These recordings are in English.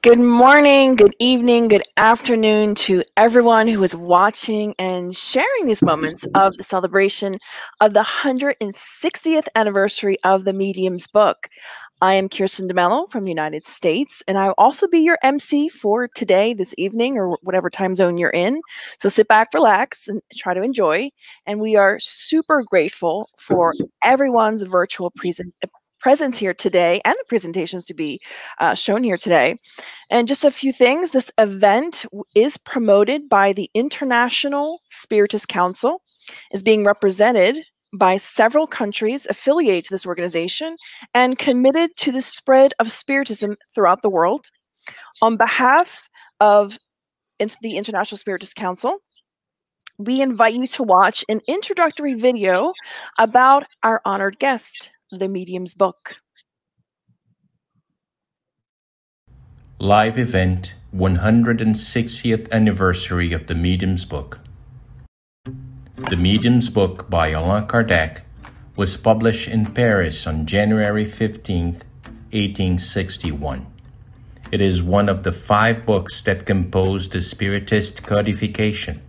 Good morning, good evening, good afternoon to everyone who is watching and sharing these moments of the celebration of the 160th anniversary of the Medium's book. I am Kirsten DeMello from the United States, and I'll also be your MC for today, this evening, or whatever time zone you're in. So sit back, relax, and try to enjoy. And we are super grateful for everyone's virtual presence here today and the presentations to be shown here today. And just a few things. This event is promoted by the International Spiritist Council, is being represented by several countries affiliated to this organization and committed to the spread of Spiritism throughout the world. On behalf of the International Spiritist Council, we invite you to watch an introductory video about our honored guest, the Medium's book. Live event 160th anniversary of the Medium's book. The Medium's book by Allan Kardec was published in Paris on January 15, 1861. It is one of the 5 books that compose the Spiritist codification.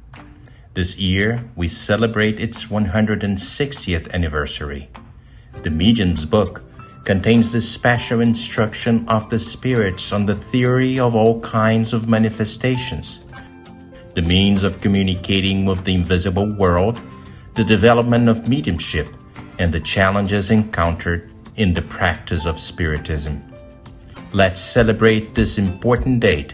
This year, we celebrate its 160th anniversary. The Medium's book contains the special instruction of the spirits on the theory of all kinds of manifestations, the means of communicating with the invisible world, the development of mediumship, and the challenges encountered in the practice of Spiritism. Let's celebrate this important date,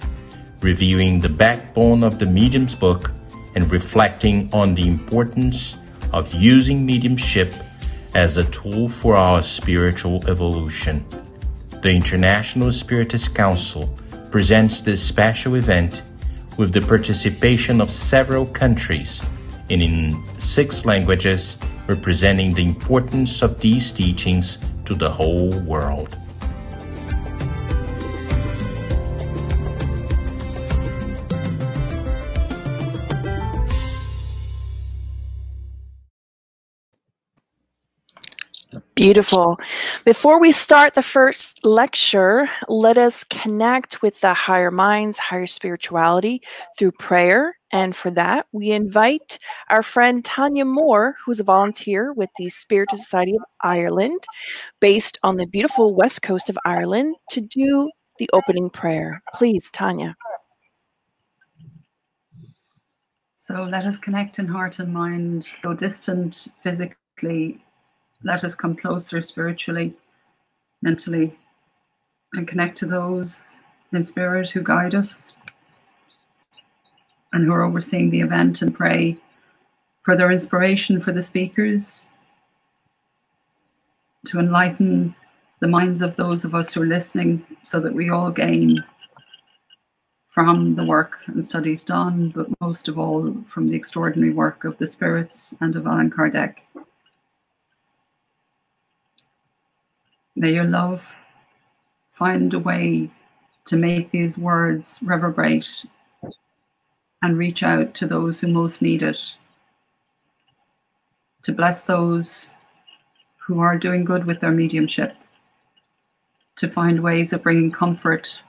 reviewing the backbone of the Medium's book and reflecting on the importance of using mediumship as a tool for our spiritual evolution. The International Spiritist Council presents this special event with the participation of several countries and in 6 languages, representing the importance of these teachings to the whole world. Beautiful. Before we start the first lecture, let us connect with the higher minds, higher spirituality through prayer. And for that, we invite our friend Tanya Moore, who's a volunteer with the Spiritist Society of Ireland, based on the beautiful west coast of Ireland, to do the opening prayer. Please, Tanya. So let us connect in heart and mind, though distant physically. Let us come closer spiritually, mentally, and connect to those in spirit who guide us and who are overseeing the event, and pray for their inspiration for the speakers, to enlighten the minds of those of us who are listening, so that we all gain from the work and studies done, but most of all from the extraordinary work of the spirits and of Allan Kardec. May your love find a way to make these words reverberate and reach out to those who most need it, to bless those who are doing good with their mediumship, to find ways of bringing comfort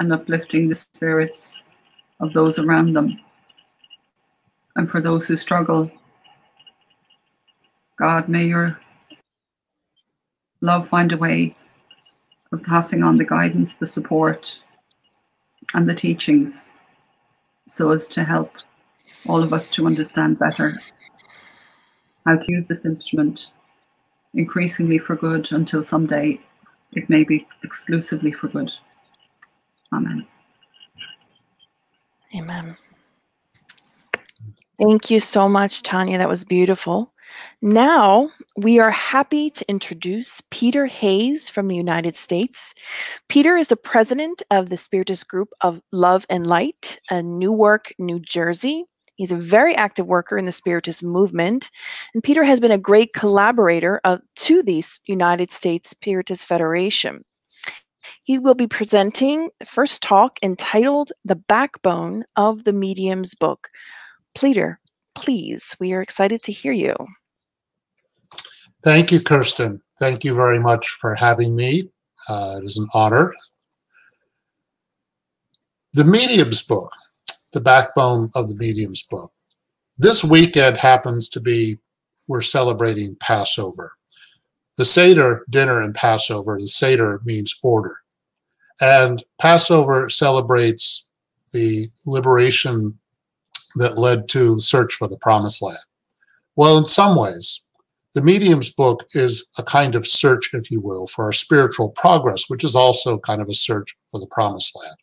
and uplifting the spirits of those around them. And for those who struggle, God, may your love find a way of passing on the guidance, the support, and the teachings, so as to help all of us to understand better how to use this instrument increasingly for good, until someday it may be exclusively for good. Amen. Amen. Thank you so much, Tanya. That was beautiful. Now, we are happy to introduce Peter Hayes from the United States. Peter is the president of the Spiritist Group of Love and Light in Newark, New Jersey. He's a very active worker in the Spiritist movement, and Peter has been a great collaborator to the United States Spiritist Federation. He will be presenting the first talk entitled The Backbone of the Medium's Book. Peter, please, we are excited to hear you. Thank you, Kirsten. Thank you very much for having me. It is an honor. The Medium's book, the backbone of the Medium's book. This weekend happens to be, we're celebrating Passover. The Seder dinner in Passover, the Seder means order. And Passover celebrates the liberation that led to the search for the Promised Land. Well, in some ways, the Medium's book is a kind of search, if you will, for our spiritual progress, which is also kind of a search for the Promised Land.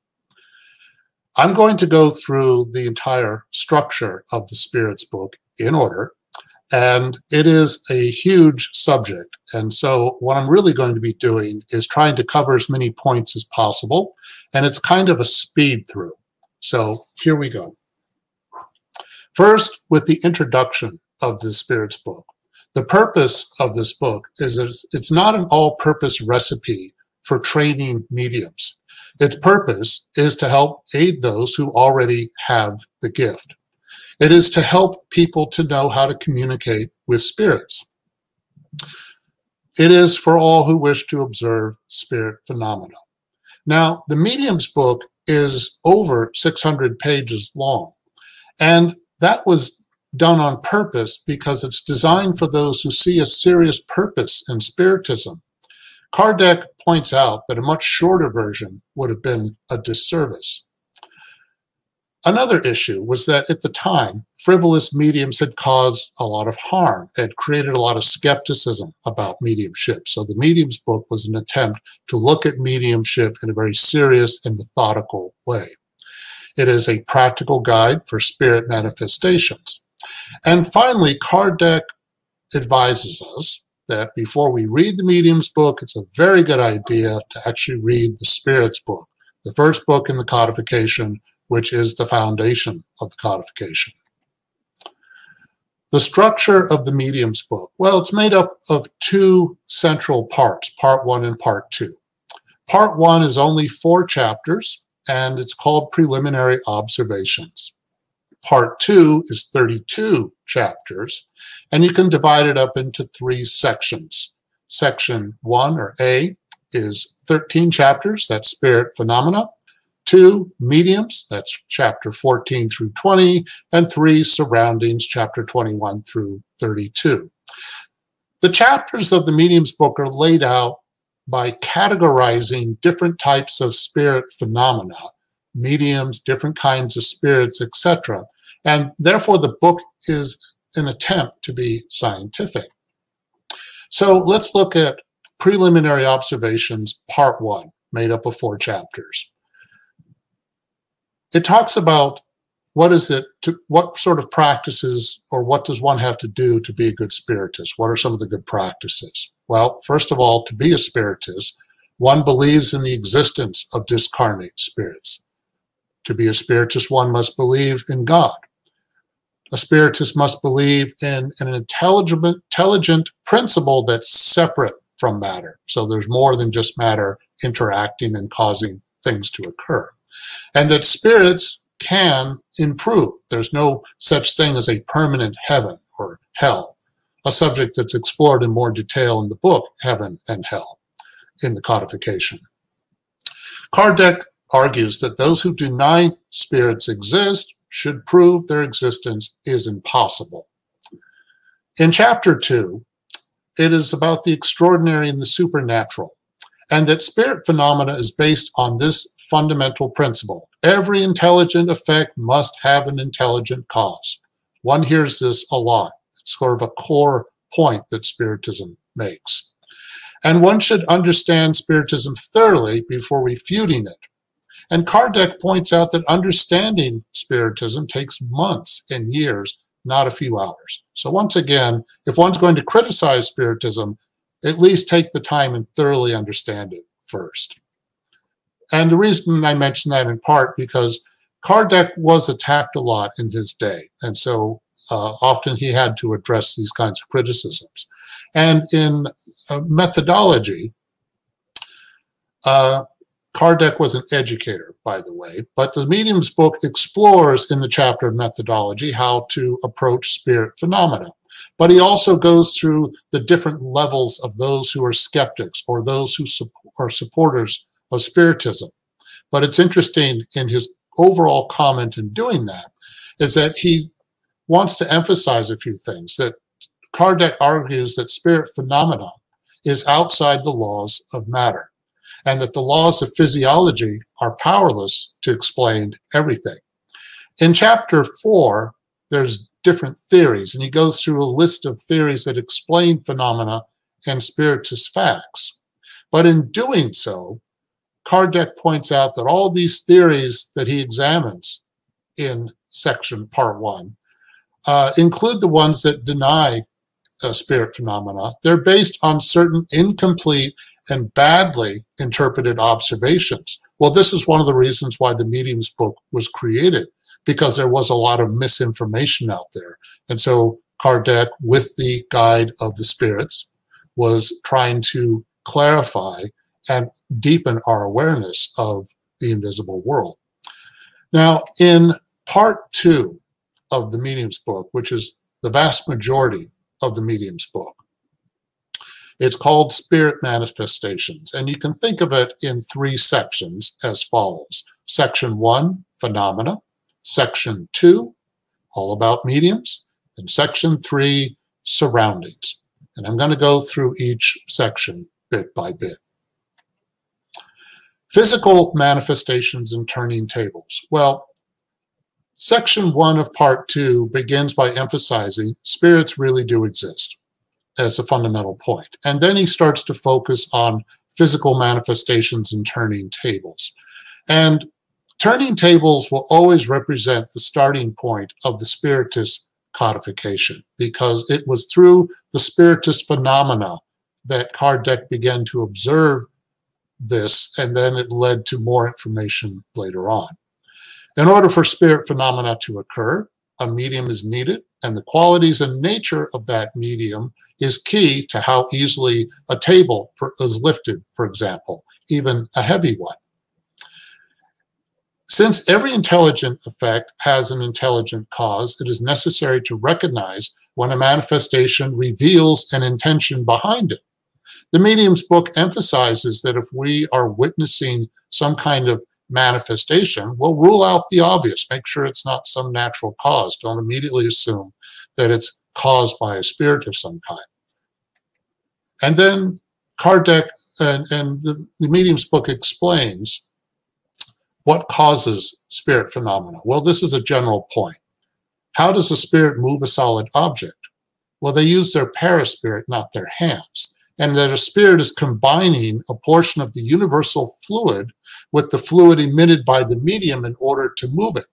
I'm going to go through the entire structure of the Spirit's book in order, and it is a huge subject. And so what I'm really going to be doing is trying to cover as many points as possible, and it's kind of a speed through. So here we go. First, with the introduction of the Spirit's book. The purpose of this book is that it's not an all-purpose recipe for training mediums. Its purpose is to help aid those who already have the gift. It is to help people to know how to communicate with spirits. It is for all who wish to observe spirit phenomena. Now, the Medium's book is over 600 pages long, and that was done on purpose because it's designed for those who see a serious purpose in Spiritism. Kardec points out that a much shorter version would have been a disservice. Another issue was that at the time, frivolous mediums had caused a lot of harm, had created a lot of skepticism about mediumship. So the Medium's book was an attempt to look at mediumship in a very serious and methodical way. It is a practical guide for spirit manifestations. And finally, Kardec advises us that before we read the Medium's book, it's a very good idea to actually read the Spirit's book, the first book in the codification, which is the foundation of the codification. The structure of the Medium's book, well, it's made up of two central parts, part 1 and part 2. Part 1 is only 4 chapters, and it's called Preliminary Observations. Part 2 is 32 chapters, and you can divide it up into 3 sections. Section 1, or A, is 13 chapters, that's spirit phenomena. 2, mediums, that's chapter 14 through 20, and 3, surroundings, chapter 21 through 32. The chapters of the Medium's book are laid out by categorizing different types of spirit phenomena, mediums, different kinds of spirits, etc. And therefore the book is an attempt to be scientific. So let's look at Preliminary Observations, part 1, made up of 4 chapters. It talks about what sort of practices, or what does one have to do to be a good spiritist? What are some of the good practices? Well, first of all, to be a spiritist, one believes in the existence of discarnate spirits. To be a spiritist, one must believe in God. A spiritist must believe in an intelligent principle that's separate from matter. So there's more than just matter interacting and causing things to occur. And that spirits can improve. There's no such thing as a permanent heaven or hell, a subject that's explored in more detail in the book, Heaven and Hell, in the codification. Kardec argues that those who deny spirits exist should prove their existence is impossible. In chapter 2, it is about the extraordinary and the supernatural, and that spirit phenomena is based on this fundamental principle. Every intelligent effect must have an intelligent cause. One hears this a lot. It's sort of a core point that Spiritism makes. And one should understand Spiritism thoroughly before refuting it. And Kardec points out that understanding Spiritism takes months and years, not a few hours. So once again, if one's going to criticize Spiritism, at least take the time and thoroughly understand it first. And the reason I mention that in part because Kardec was attacked a lot in his day, and so often he had to address these kinds of criticisms. And in methodology, Kardec was an educator, by the way, but the Medium's book explores in the chapter of methodology how to approach spirit phenomena. But he also goes through the different levels of those who are skeptics or those who are supporters of Spiritism. But it's interesting in his overall comment in doing that is that he wants to emphasize a few things. That Kardec argues that spirit phenomena is outside the laws of matter, and that the laws of physiology are powerless to explain everything. In chapter 4, there's different theories, and he goes through a list of theories that explain phenomena and spiritist facts. But in doing so, Kardec points out that all these theories that he examines in section part 1 include the ones that deny spirit phenomena. They're based on certain incomplete and badly interpreted observations. Well, this is one of the reasons why the Medium's book was created, because there was a lot of misinformation out there. And so Kardec, with the guide of the spirits, was trying to clarify and deepen our awareness of the invisible world. Now, in part 2 of the Medium's book, which is the vast majority of the Medium's book, it's called Spirit Manifestations, and you can think of it in 3 sections as follows. Section 1, Phenomena. Section 2, all about mediums. And Section 3, Surroundings. And I'm going to go through each section bit by bit. Physical manifestations and turning tables. Well, Section 1 of Part 2 begins by emphasizing spirits really do exist as a fundamental point. And then he starts to focus on physical manifestations and turning tables. And turning tables will always represent the starting point of the Spiritist codification, because it was through the Spiritist phenomena that Kardec began to observe this, and then it led to more information later on. In order for spirit phenomena to occur, a medium is needed, and the qualities and nature of that medium is key to how easily a table is lifted, for example, even a heavy one. Since every intelligent effect has an intelligent cause, it is necessary to recognize when a manifestation reveals an intention behind it. The Medium's book emphasizes that if we are witnessing some kind of manifestation, we'll rule out the obvious. Make sure it's not some natural cause. Don't immediately assume that it's caused by a spirit of some kind. And then Kardec and the Medium's book explains what causes spirit phenomena. Well, this is a general point. How does a spirit move a solid object? Well, they use their paraspirit, not their hands. And that a spirit is combining a portion of the universal fluid with the fluid emitted by the medium in order to move it.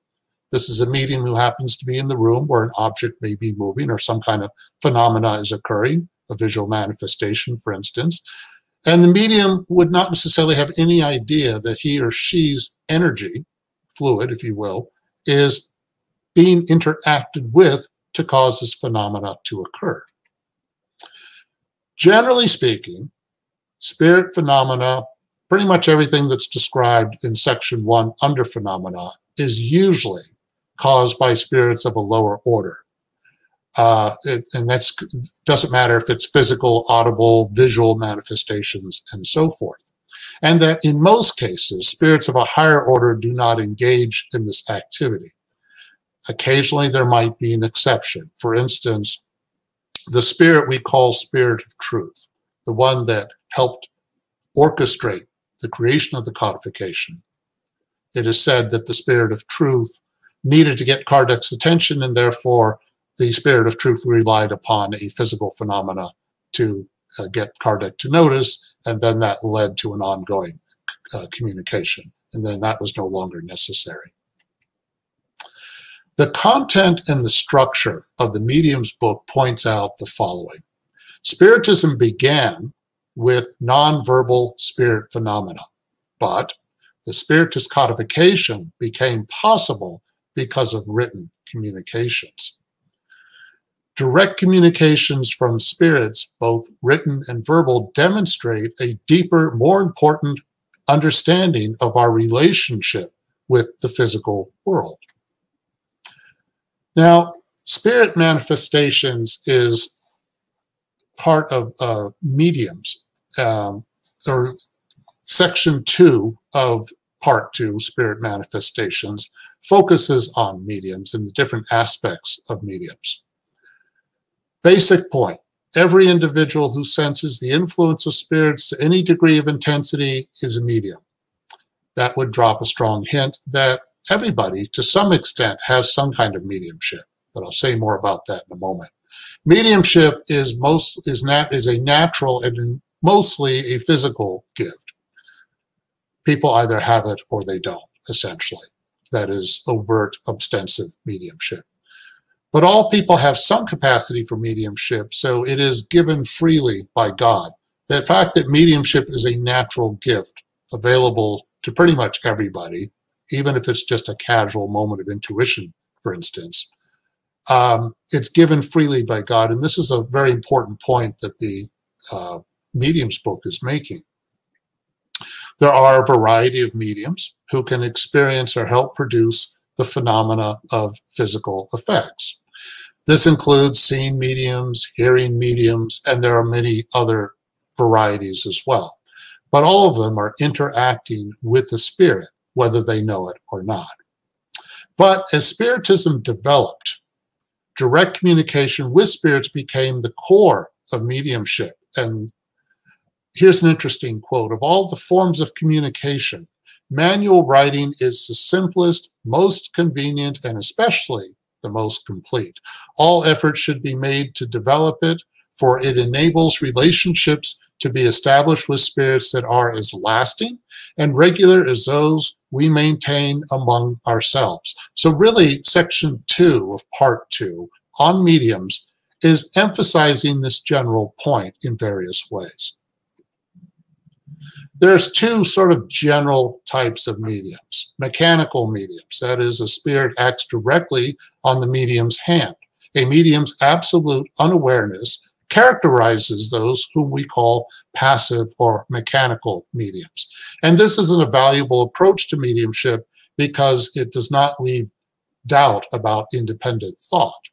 This is a medium who happens to be in the room where an object may be moving or some kind of phenomena is occurring, a visual manifestation, for instance. And the medium would not necessarily have any idea that he or she's energy, fluid, if you will, is being interacted with to cause this phenomena to occur. Generally speaking, spirit phenomena, pretty much everything that's described in Section 1 under phenomena, is usually caused by spirits of a lower order. And that doesn't matter if it's physical, audible, visual manifestations, and so forth. And that in most cases, spirits of a higher order do not engage in this activity. Occasionally, there might be an exception. For instance, the spirit we call Spirit of Truth, the one that helped orchestrate the creation of the codification. It is said that the Spirit of Truth needed to get Kardec's attention, and therefore the Spirit of Truth relied upon a physical phenomena to get Kardec to notice, and then that led to an ongoing communication, and then that was no longer necessary. The content and the structure of the Medium's book points out the following. Spiritism began with nonverbal spirit phenomena, but the Spiritist codification became possible because of written communications. Direct communications from spirits, both written and verbal, demonstrate a deeper, more important understanding of our relationship with the physical world. Now, spirit manifestations is part of mediums, or Section 2 of Part 2, Spirit Manifestations, focuses on mediums and the different aspects of mediums. Basic point: every individual who senses the influence of spirits to any degree of intensity is a medium. That would drop a strong hint that everybody, to some extent, has some kind of mediumship, but I'll say more about that in a moment. Mediumship is a natural and mostly a physical gift. People either have it or they don't, essentially. That is overt, ostensive mediumship. But all people have some capacity for mediumship, so it is given freely by God. The fact that mediumship is a natural gift available to pretty much everybody, even if it's just a casual moment of intuition, for instance, it's given freely by God. And this is a very important point that the Medium's book is making. There are a variety of mediums who can experience or help produce the phenomena of physical effects. This includes seeing mediums, hearing mediums, and there are many other varieties as well. But all of them are interacting with the spirit, whether they know it or not. But as Spiritism developed, direct communication with spirits became the core of mediumship. And here's an interesting quote: of all the forms of communication, manual writing is the simplest, most convenient, and especially the most complete. All effort should be made to develop it, for it enables relationships to be established with spirits that are as lasting and regular as those we maintain among ourselves. So really, section 2 of part 2 on mediums is emphasizing this general point in various ways. There's two sort of general types of mediums. Mechanical mediums, that is, a spirit acts directly on the medium's hand. A medium's absolute unawareness characterizes those whom we call passive or mechanical mediums. And this is a valuable approach to mediumship because it does not leave doubt about independent thought.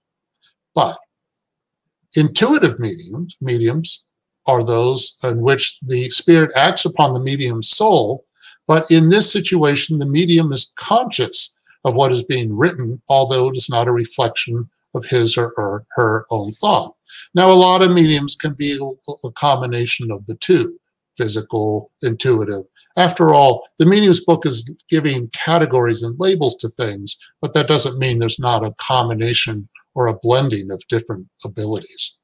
But intuitive mediums are those in which the spirit acts upon the medium's soul, but in this situation, the medium is conscious of what is being written, although it is not a reflection of his or her own thought. Now, a lot of mediums can be a combination of the two, physical, intuitive. After all, the Medium's book is giving categories and labels to things, but that doesn't mean there's not a combination or a blending of different abilities.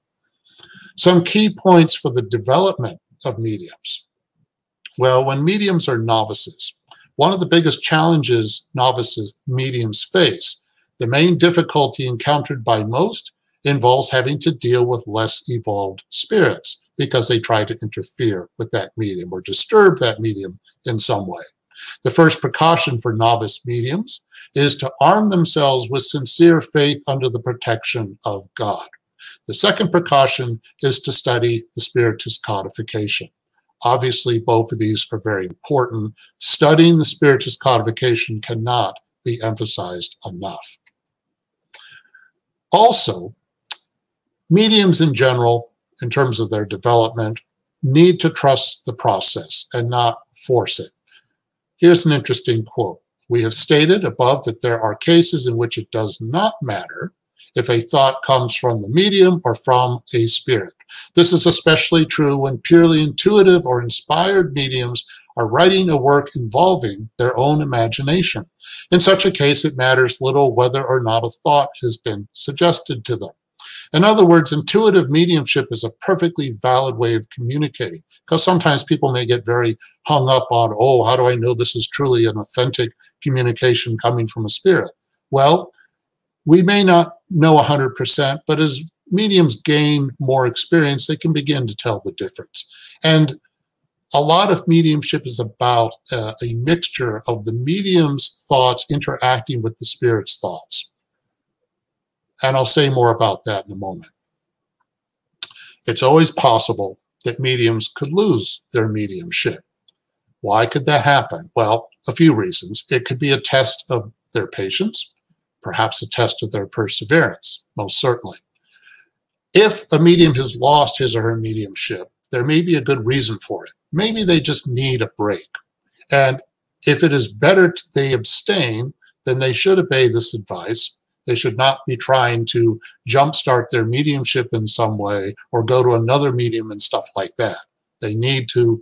Some key points for the development of mediums. Well, when mediums are novices, one of the biggest challenges novices mediums face, the main difficulty encountered by most, involves having to deal with less evolved spirits because they try to interfere with that medium or disturb that medium in some way. The first precaution for novice mediums is to arm themselves with sincere faith under the protection of God. The second precaution is to study the Spiritist codification. Obviously, both of these are very important. Studying the Spiritist codification cannot be emphasized enough. Also, mediums in general, in terms of their development, need to trust the process and not force it. Here's an interesting quote. We have stated above that there are cases in which it does not matter if a thought comes from the medium or from a spirit. This is especially true when purely intuitive or inspired mediums are writing a work involving their own imagination. In such a case, it matters little whether or not a thought has been suggested to them. In other words, intuitive mediumship is a perfectly valid way of communicating, because sometimes people may get very hung up on, oh, how do I know this is truly an authentic communication coming from a spirit? Well, we may not know 100%, but as mediums gain more experience, they can begin to tell the difference. And a lot of mediumship is about a mixture of the medium's thoughts interacting with the spirit's thoughts. And I'll say more about that in a moment. It's always possible that mediums could lose their mediumship. Why could that happen? Well, a few reasons. It could be a test of their patience, perhaps a test of their perseverance, most certainly. If a medium has lost his or her mediumship, there may be a good reason for it. Maybe they just need a break. And If it is better they abstain, then they should obey this advice. They should not be trying to jumpstart their mediumship in some way or go to another medium and stuff like that. They need to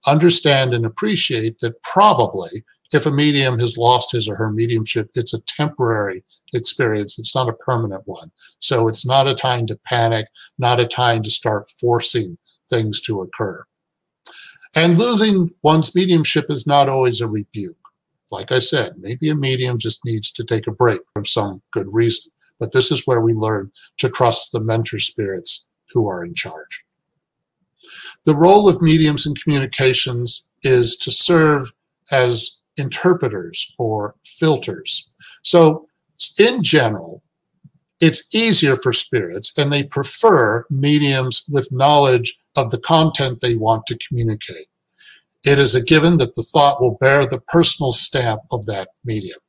understand and appreciate that probably if a medium has lost his or her mediumship, it's a temporary experience. It's not a permanent one. So it's not a time to panic, not a time to start forcing things to occur. And losing one's mediumship is not always a rebuke. Like I said, maybe a medium just needs to take a break for some good reason. But this is where we learn to trust the mentor spirits who are in charge. The role of mediums in communications is to serve as interpreters or filters. So in general, it's easier for spirits, and they prefer mediums with knowledge of the content they want to communicate. It is a given that the thought will bear the personal stamp of that medium.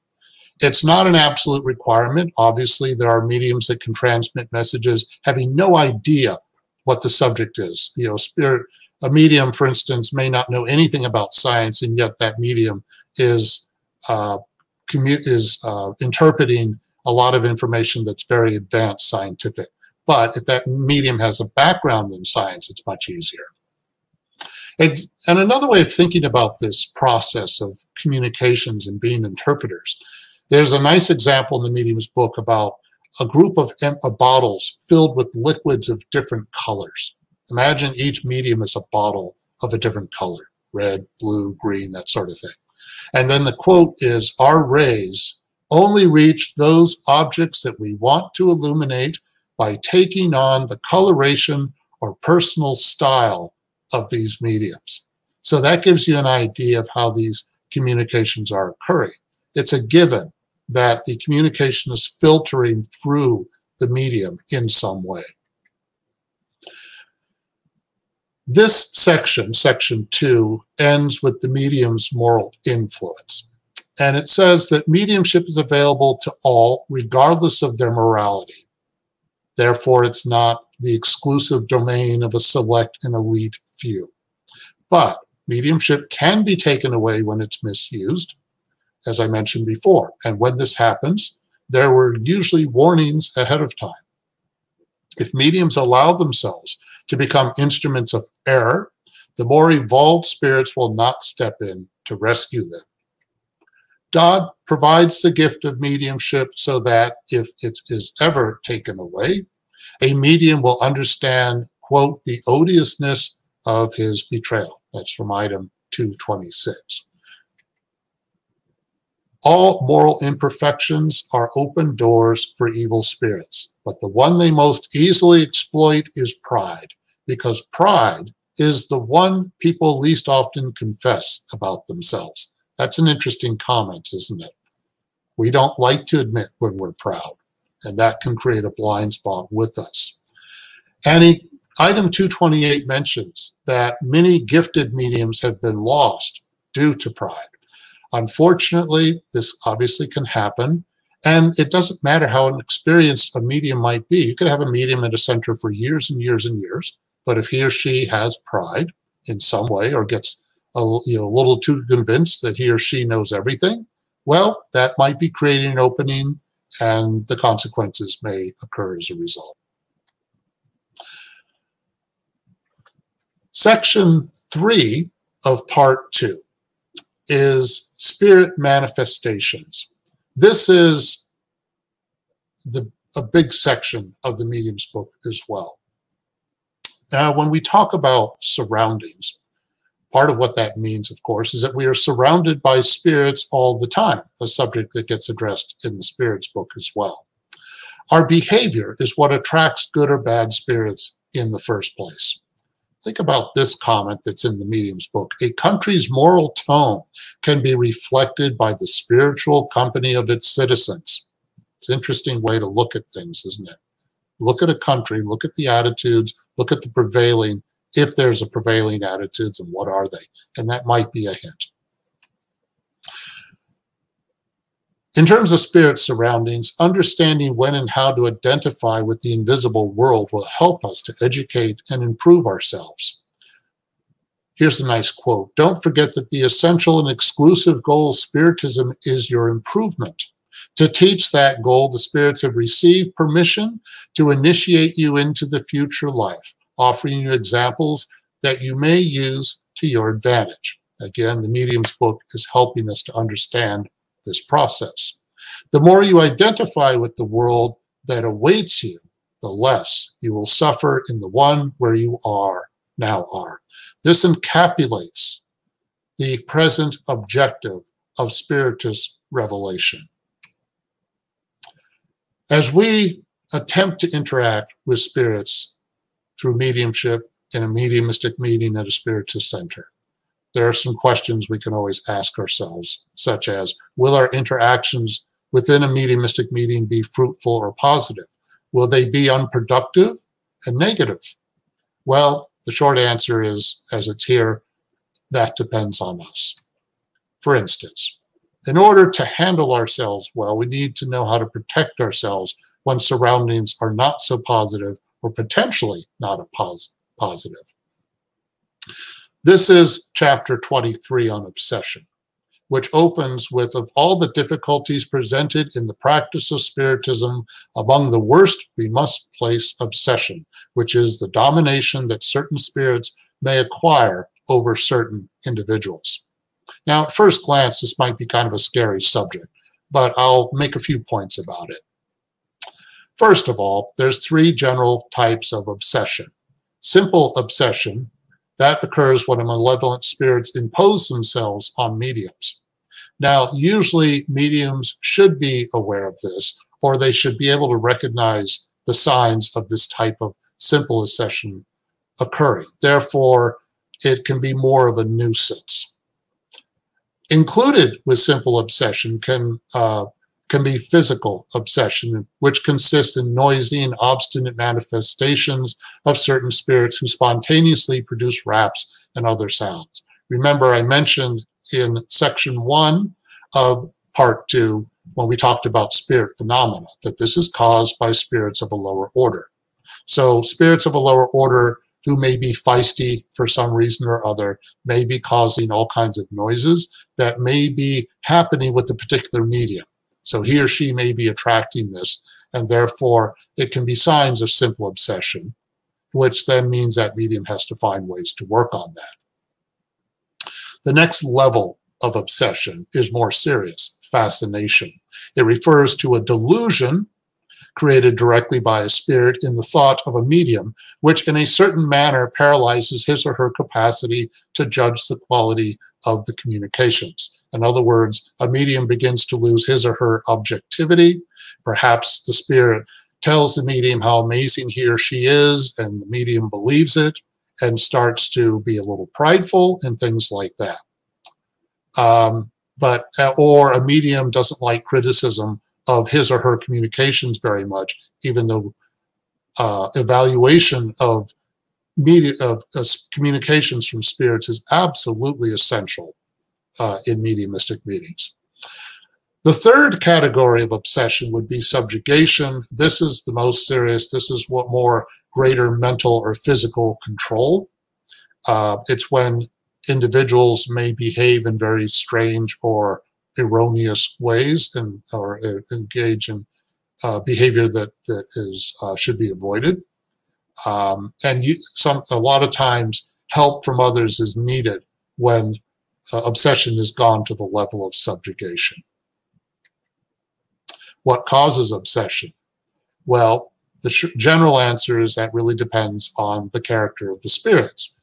It's not an absolute requirement. Obviously, there are mediums that can transmit messages having no idea what the subject is. You know, a medium, for instance, may not know anything about science, and yet that medium is interpreting a lot of information that's very advanced scientific. But if that medium has a background in science, it's much easier. And another way of thinking about this process of communications and being interpreters, there's a nice example in the medium's book about a group of bottles filled with liquids of different colors. Imagine each medium is a bottle of a different color, red, blue, green, that sort of thing. And then the quote is, "Our rays only reach those objects that we want to illuminate by taking on the coloration or personal style of these mediums." So that gives you an idea of how these communications are occurring. It's a given that the communication is filtering through the medium in some way. This section, section 2, ends with the medium's moral influence. And it says that mediumship is available to all, regardless of their morality. Therefore, it's not the exclusive domain of a select and elite few. But mediumship can be taken away when it's misused, as I mentioned before. And when this happens, there were usually warnings ahead of time. If mediums allow themselves to become instruments of error, the more evolved spirits will not step in to rescue them. God provides the gift of mediumship so that if it is ever taken away, a medium will understand, quote, the odiousness of his betrayal. That's from item 226. All moral imperfections are open doors for evil spirits, but the one they most easily exploit is pride, because pride is the one people least often confess about themselves. That's an interesting comment, isn't it? We don't like to admit when we're proud, and that can create a blind spot with us. And item 228 mentions that many gifted mediums have been lost due to pride. Unfortunately, this obviously can happen, and it doesn't matter how experienced a medium might be. You could have a medium at a center for years and years and years, but if he or she has pride in some way or gets a little too convinced that he or she knows everything, well, that might be creating an opening, and the consequences may occur as a result. Section 3 of Part 2 is spirit manifestations. This is a big section of the medium's book as well. Now, when we talk about surroundings, part of what that means, of course, is that we are surrounded by spirits all the time, a subject that gets addressed in the spirits book as well. Our behavior is what attracts good or bad spirits in the first place. Think about this comment that's in the medium's book. A country's moral tone can be reflected by the spiritual company of its citizens. It's an interesting way to look at things, isn't it? Look at a country, look at the attitudes, look at the prevailing, if there's a prevailing attitudes, and what are they? And that might be a hint. In terms of spirit surroundings, understanding when and how to identify with the invisible world will help us to educate and improve ourselves. Here's a nice quote. Don't forget that the essential and exclusive goal of Spiritism is your improvement. To teach that goal, the spirits have received permission to initiate you into the future life, offering you examples that you may use to your advantage. Again, the Medium's book is helping us to understand this process. The more you identify with the world that awaits you, the less you will suffer in the one where you now are. This encapsulates the present objective of Spiritist revelation. As we attempt to interact with spirits through mediumship in a mediumistic meeting at a Spiritist center, there are some questions we can always ask ourselves, such as, will our interactions within a mediumistic meeting be fruitful or positive? Will they be unproductive and negative? Well, the short answer is, as it's here, that depends on us. For instance, in order to handle ourselves well, we need to know how to protect ourselves when surroundings are not so positive or potentially not positive. This is chapter 23 on obsession, which opens with, of all the difficulties presented in the practice of Spiritism, among the worst we must place obsession, which is the domination that certain spirits may acquire over certain individuals. Now, at first glance, this might be kind of a scary subject, but I'll make a few points about it. First of all, there's three general types of obsession. Simple obsession, that occurs when malevolent spirits impose themselves on mediums. Now, usually mediums should be aware of this, or they should be able to recognize the signs of this type of simple obsession occurring. Therefore, it can be more of a nuisance. Included with simple obsession can be physical obsession, which consists in noisy and obstinate manifestations of certain spirits who spontaneously produce raps and other sounds. Remember, I mentioned in section 1 of part 2, when we talked about spirit phenomena, that this is caused by spirits of a lower order. So spirits of a lower order who may be feisty for some reason or other may be causing all kinds of noises that may be happening with a particular medium. So he or she may be attracting this, and therefore it can be signs of simple obsession, which then means that medium has to find ways to work on that. The next level of obsession is more serious, fascination. It refers to a delusion created directly by a spirit in the thought of a medium, which in a certain manner paralyzes his or her capacity to judge the quality of the communications. In other words, a medium begins to lose his or her objectivity. Perhaps the spirit tells the medium how amazing he or she is, and the medium believes it and starts to be a little prideful and things like that. Or a medium doesn't like criticism of his or her communications very much, even though evaluation of communications from spirits is absolutely essential in mediumistic meetings. The third category of obsession would be subjugation. This is the most serious. This is what more greater mental or physical control. It's when individuals may behave in very strange or erroneous ways or engage in behavior that should be avoided. A lot of times help from others is needed when obsession has gone to the level of subjugation. What causes obsession? Well, the general answer is that really depends on the character of the spirits.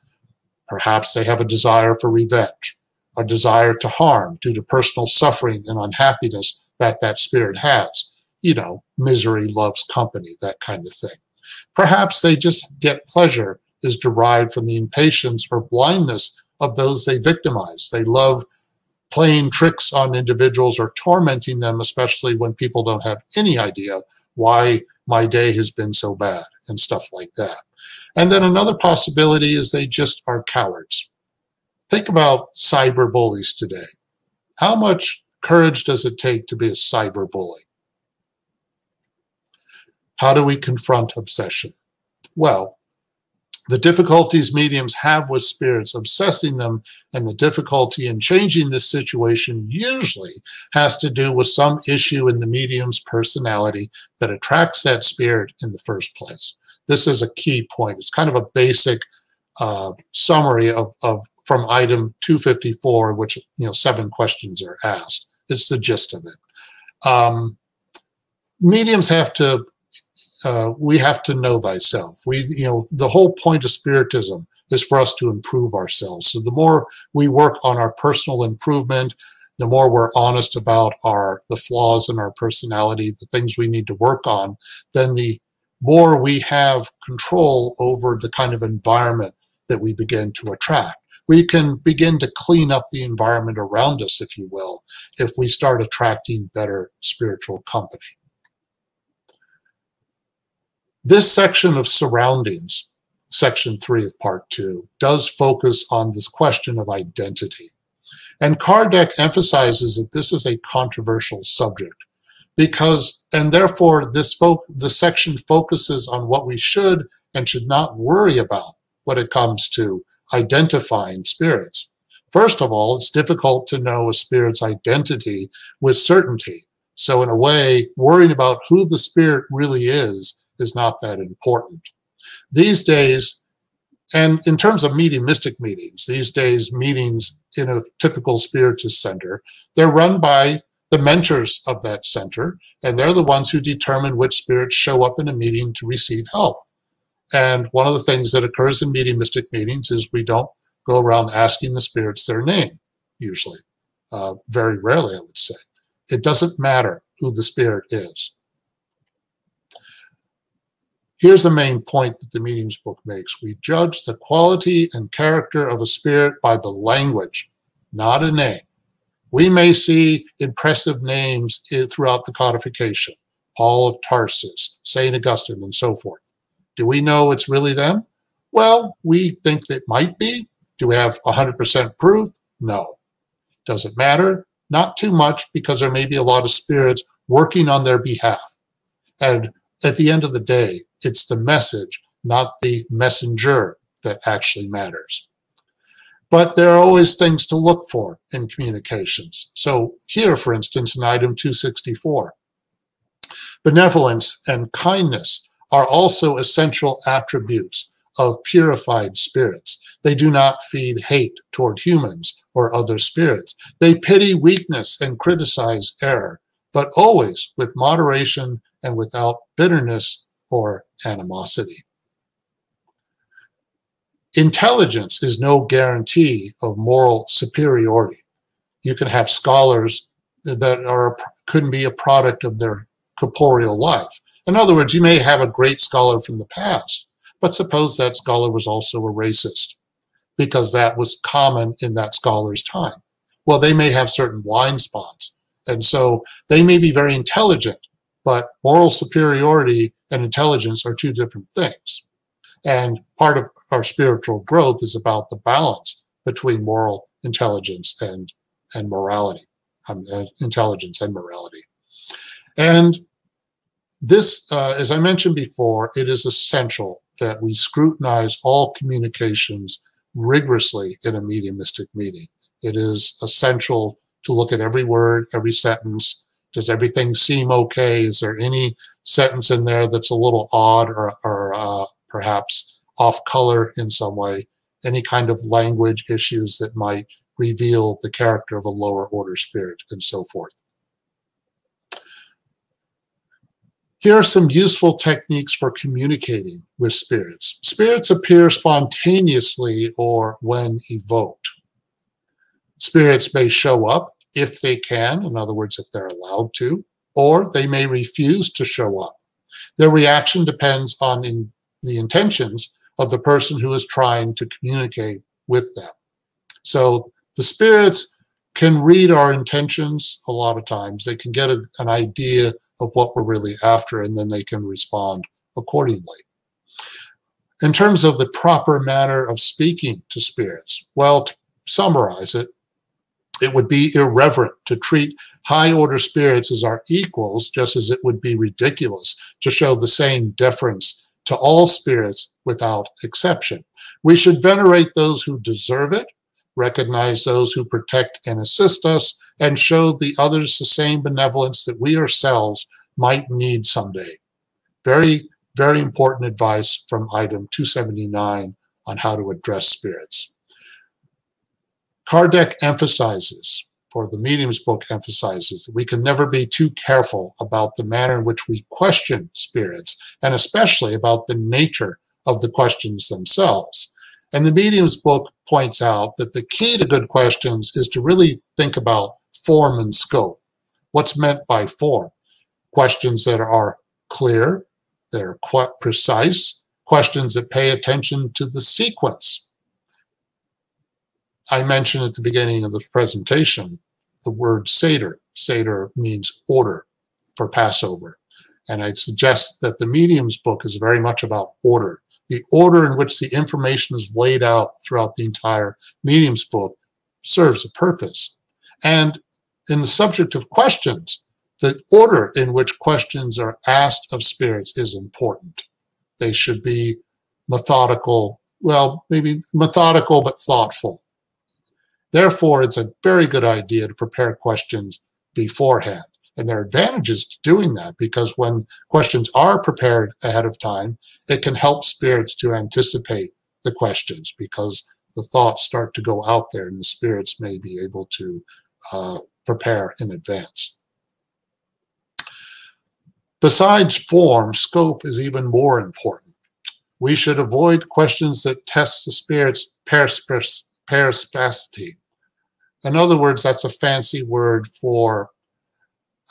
Perhaps they have a desire for revenge, a desire to harm due to personal suffering and unhappiness that spirit has. You know, misery loves company, that kind of thing. Perhaps they just get pleasure is derived from the impatience or blindness of those they victimize. They love playing tricks on individuals or tormenting them, especially when people don't have any idea why my day has been so bad and stuff like that. And then another possibility is they just are cowards. Think about cyber bullies today. How much courage does it take to be a cyber bully? How do we confront obsession? Well, The difficulties mediums have with spirits obsessing them, and the difficulty in changing this situation usually has to do with some issue in the medium's personality that attracts that spirit in the first place. This is a key point. It's kind of a basic summary of from item 254, which 7 questions are asked. It's the gist of it. Mediums have to. We have to know thyself. The whole point of Spiritism is for us to improve ourselves. So the more we work on our personal improvement, the more we're honest about the flaws in our personality, the things we need to work on, then the more we have control over the kind of environment that we begin to attract. We can begin to clean up the environment around us, if you will, if we start attracting better spiritual company. This section of surroundings, section 3 of part 2, does focus on this question of identity. And Kardec emphasizes that this is a controversial subject and therefore this section focuses on what we should and should not worry about when it comes to identifying spirits. First of all, it's difficult to know a spirit's identity with certainty. So in a way, worrying about who the spirit really is not that important. These days, and in terms of mediumistic meetings, these days meetings in a typical Spiritist center, they're run by the mentors of that center, and they're the ones who determine which spirits show up in a meeting to receive help. And one of the things that occurs in mediumistic meetings is we don't go around asking the spirits their name, usually. Very rarely, I would say. It doesn't matter who the spirit is. Here's the main point that the Medium's book makes. We judge the quality and character of a spirit by the language, not a name. We may see impressive names throughout the codification, Paul of Tarsus, St. Augustine, and so forth. Do we know it's really them? Well, we think that it might be. Do we have 100% proof? No. Does it matter? Not too much, because there may be a lot of spirits working on their behalf. And at the end of the day, it's the message, not the messenger, that actually matters. But there are always things to look for in communications. So here, for instance, in item 264, benevolence and kindness are also essential attributes of purified spirits. They do not feed hate toward humans or other spirits. They pity weakness and criticize error, but always with moderation and without bitterness or animosity. Intelligence is no guarantee of moral superiority. You can have scholars that couldn't be a product of their corporeal life. In other words, you may have a great scholar from the past, but suppose that scholar was also a racist, because that was common in that scholar's time. Well, they may have certain blind spots, and so they may be very intelligent, but moral superiority and intelligence are two different things. And part of our spiritual growth is about the balance between moral intelligence and morality, intelligence and morality. And this, as I mentioned before, it is essential that we scrutinize all communications rigorously in a mediumistic meeting. It is essential to look at every word, every sentence. Does everything seem okay? Is there any sentence in there that's a little odd or perhaps off color in some way? Any kind of language issues that might reveal the character of a lower order spirit, and so forth. Here are some useful techniques for communicating with spirits. Spirits appear spontaneously or when evoked. Spirits may show up if they can, in other words, if they're allowed to, or they may refuse to show up. Their reaction depends on the intentions of the person who is trying to communicate with them. So the spirits can read our intentions a lot of times. They can get an idea of what we're really after, and then they can respond accordingly. In terms of the proper manner of speaking to spirits, well, to summarize it, it would be irreverent to treat high-order spirits as our equals, just as it would be ridiculous to show the same deference to all spirits without exception. We should venerate those who deserve it, recognize those who protect and assist us, and show the others the same benevolence that we ourselves might need someday. Very, very important advice from item 279 on how to address spirits. Kardec emphasizes, or the Medium's book emphasizes, that we can never be too careful about the manner in which we question spirits, and especially about the nature of the questions themselves. And the Medium's book points out that the key to good questions is to really think about form and scope. What's meant by form? Questions that are clear, that are quite precise, questions that pay attention to the sequence. I mentioned at the beginning of the presentation the word Seder. Seder means order for Passover. And I'd suggest that the Medium's book is very much about order. The order in which the information is laid out throughout the entire Medium's book serves a purpose. And in the subject of questions, the order in which questions are asked of spirits is important. They should be methodical, well, maybe methodical but thoughtful. Therefore, it's a very good idea to prepare questions beforehand. And there are advantages to doing that, because when questions are prepared ahead of time, it can help spirits to anticipate the questions, because the thoughts start to go out there and the spirits may be able to prepare in advance. Besides form, scope is even more important. We should avoid questions that test the spirit's perspicacity. In other words, that's a fancy word for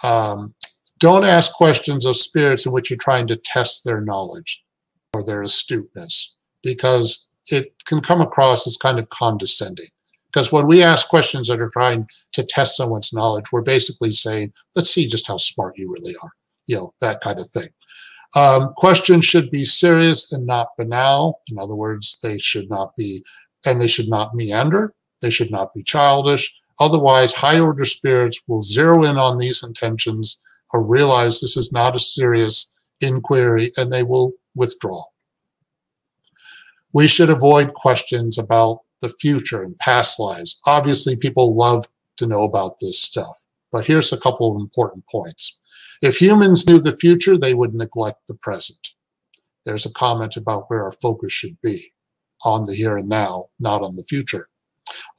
don't ask questions of spirits in which you're trying to test their knowledge or their astuteness, because it can come across as kind of condescending. Because when we ask questions that are trying to test someone's knowledge, we're basically saying, let's see just how smart you really are, you know, that kind of thing. Questions should be serious and not banal. In other words, they should not be, and they should not meander. They should not be childish. Otherwise, high-order spirits will zero in on these intentions or realize this is not a serious inquiry, and they will withdraw. We should avoid questions about the future and past lives. Obviously, people love to know about this stuff, but here's a couple of important points. If humans knew the future, they would neglect the present. There's a comment about where our focus should be, on the here and now, not on the future.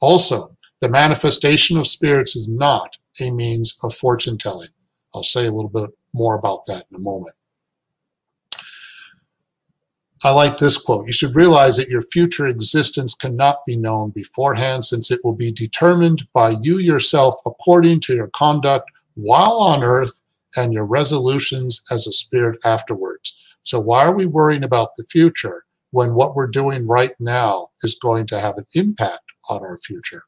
Also, the manifestation of spirits is not a means of fortune telling. I'll say a little bit more about that in a moment. I like this quote. You should realize that your future existence cannot be known beforehand, since it will be determined by you yourself according to your conduct while on earth and your resolutions as a spirit afterwards. So why are we worrying about the future when what we're doing right now is going to have an impact on our future?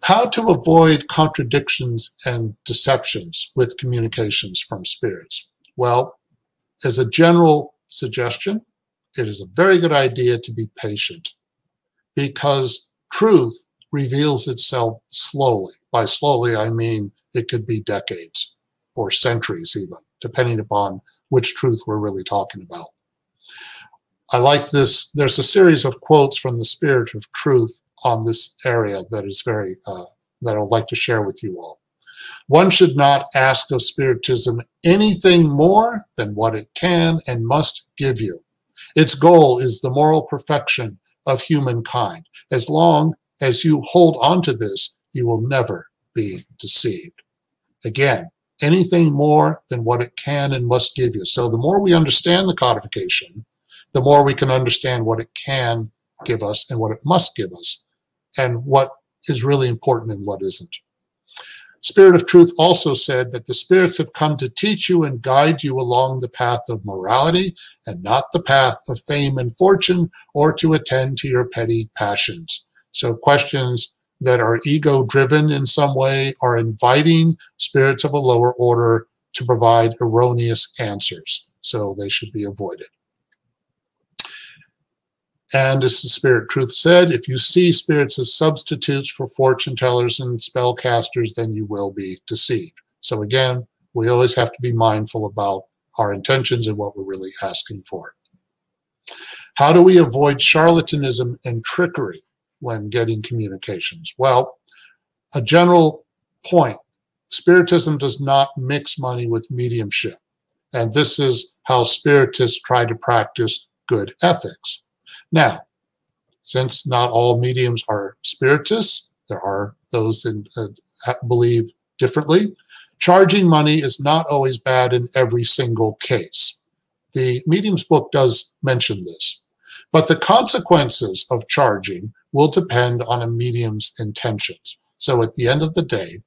How to avoid contradictions and deceptions with communications from spirits? Well, as a general suggestion, it is a very good idea to be patient, because truth reveals itself slowly. By slowly, I mean it could be decades or centuries even, depending upon which truth we're really talking about. I like this. There's a series of quotes from the Spirit of Truth on this area that is very, that I would like to share with you all. One should not ask of Spiritism anything more than what it can and must give you. Its goal is the moral perfection of humankind. As long as you hold on to this, you will never be deceived. Again, anything more than what it can and must give you. So the more we understand the codification, the more we can understand what it can give us and what it must give us, and what is really important and what isn't. Spirit of Truth also said that the spirits have come to teach you and guide you along the path of morality and not the path of fame and fortune, or to attend to your petty passions. So questions that are ego-driven in some way are inviting spirits of a lower order to provide erroneous answers. So they should be avoided. And as the Spirit Truth said, if you see spirits as substitutes for fortune tellers and spellcasters, then you will be deceived. So again, we always have to be mindful about our intentions and what we're really asking for. How do we avoid charlatanism and trickery when getting communications? Well, a general point, Spiritism does not mix money with mediumship. And this is how Spiritists try to practice good ethics. Now, since not all mediums are Spiritists, there are those that believe differently. Charging money is not always bad in every single case. The Medium's book does mention this. But the consequences of charging will depend on a medium's intentions. So at the end of the day,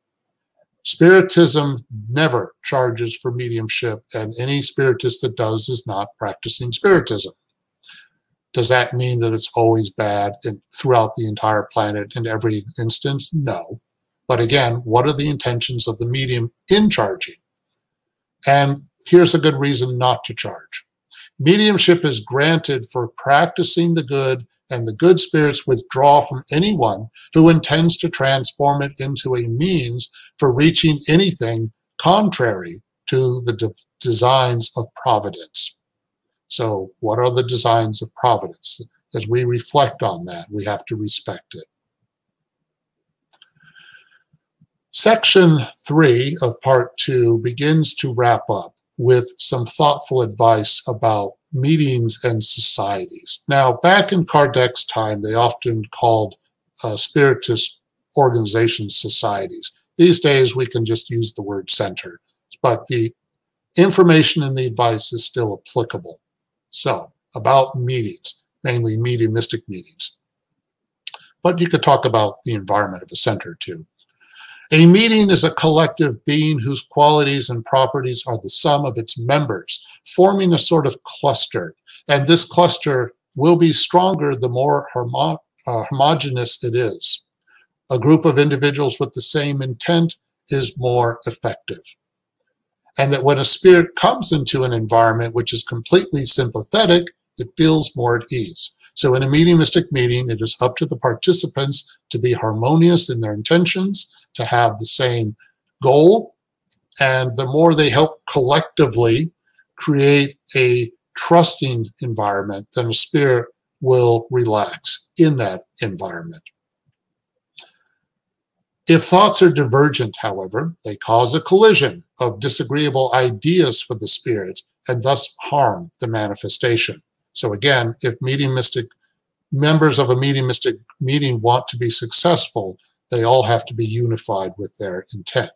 Spiritism never charges for mediumship, and any Spiritist that does is not practicing Spiritism. Does that mean that it's always bad throughout the entire planet in every instance? No. But again, what are the intentions of the medium in charging? And here's a good reason not to charge. Mediumship is granted for practicing the good, and the good spirits withdraw from anyone who intends to transform it into a means for reaching anything contrary to the designs of providence. So what are the designs of providence? As we reflect on that, we have to respect it. Section 3 of Part 2 begins to wrap up with some thoughtful advice about meetings and societies. Now, back in Kardec's time, they often called Spiritist organizations societies. These days, we can just use the word center, but the information in the advice is still applicable. So, about meetings, mainly mediumistic meetings. But you could talk about the environment of a center too. A meeting is a collective being whose qualities and properties are the sum of its members, forming a sort of cluster. And this cluster will be stronger the more homogeneous it is. A group of individuals with the same intent is more effective. And that when a spirit comes into an environment which is completely sympathetic, it feels more at ease. So in a mediumistic meeting, it is up to the participants to be harmonious in their intentions, to have the same goal, and the more they help collectively create a trusting environment, then a spirit will relax in that environment. If thoughts are divergent, however, they cause a collision of disagreeable ideas for the spirit and thus harm the manifestation. So again, if members of a mediumistic meeting want to be successful, they all have to be unified with their intent.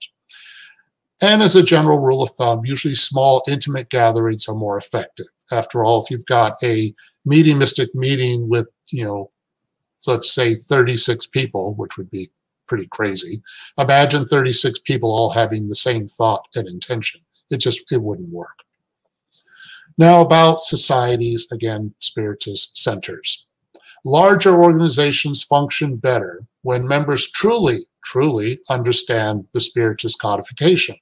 And as a general rule of thumb, usually small, intimate gatherings are more effective. After all, if you've got a mediumistic meeting with, let's say 36 people, which would be pretty crazy, imagine 36 people all having the same thought and intention. It wouldn't work. Now about societies, again, Spiritist centers. Larger organizations function better when members truly understand the Spiritist codification.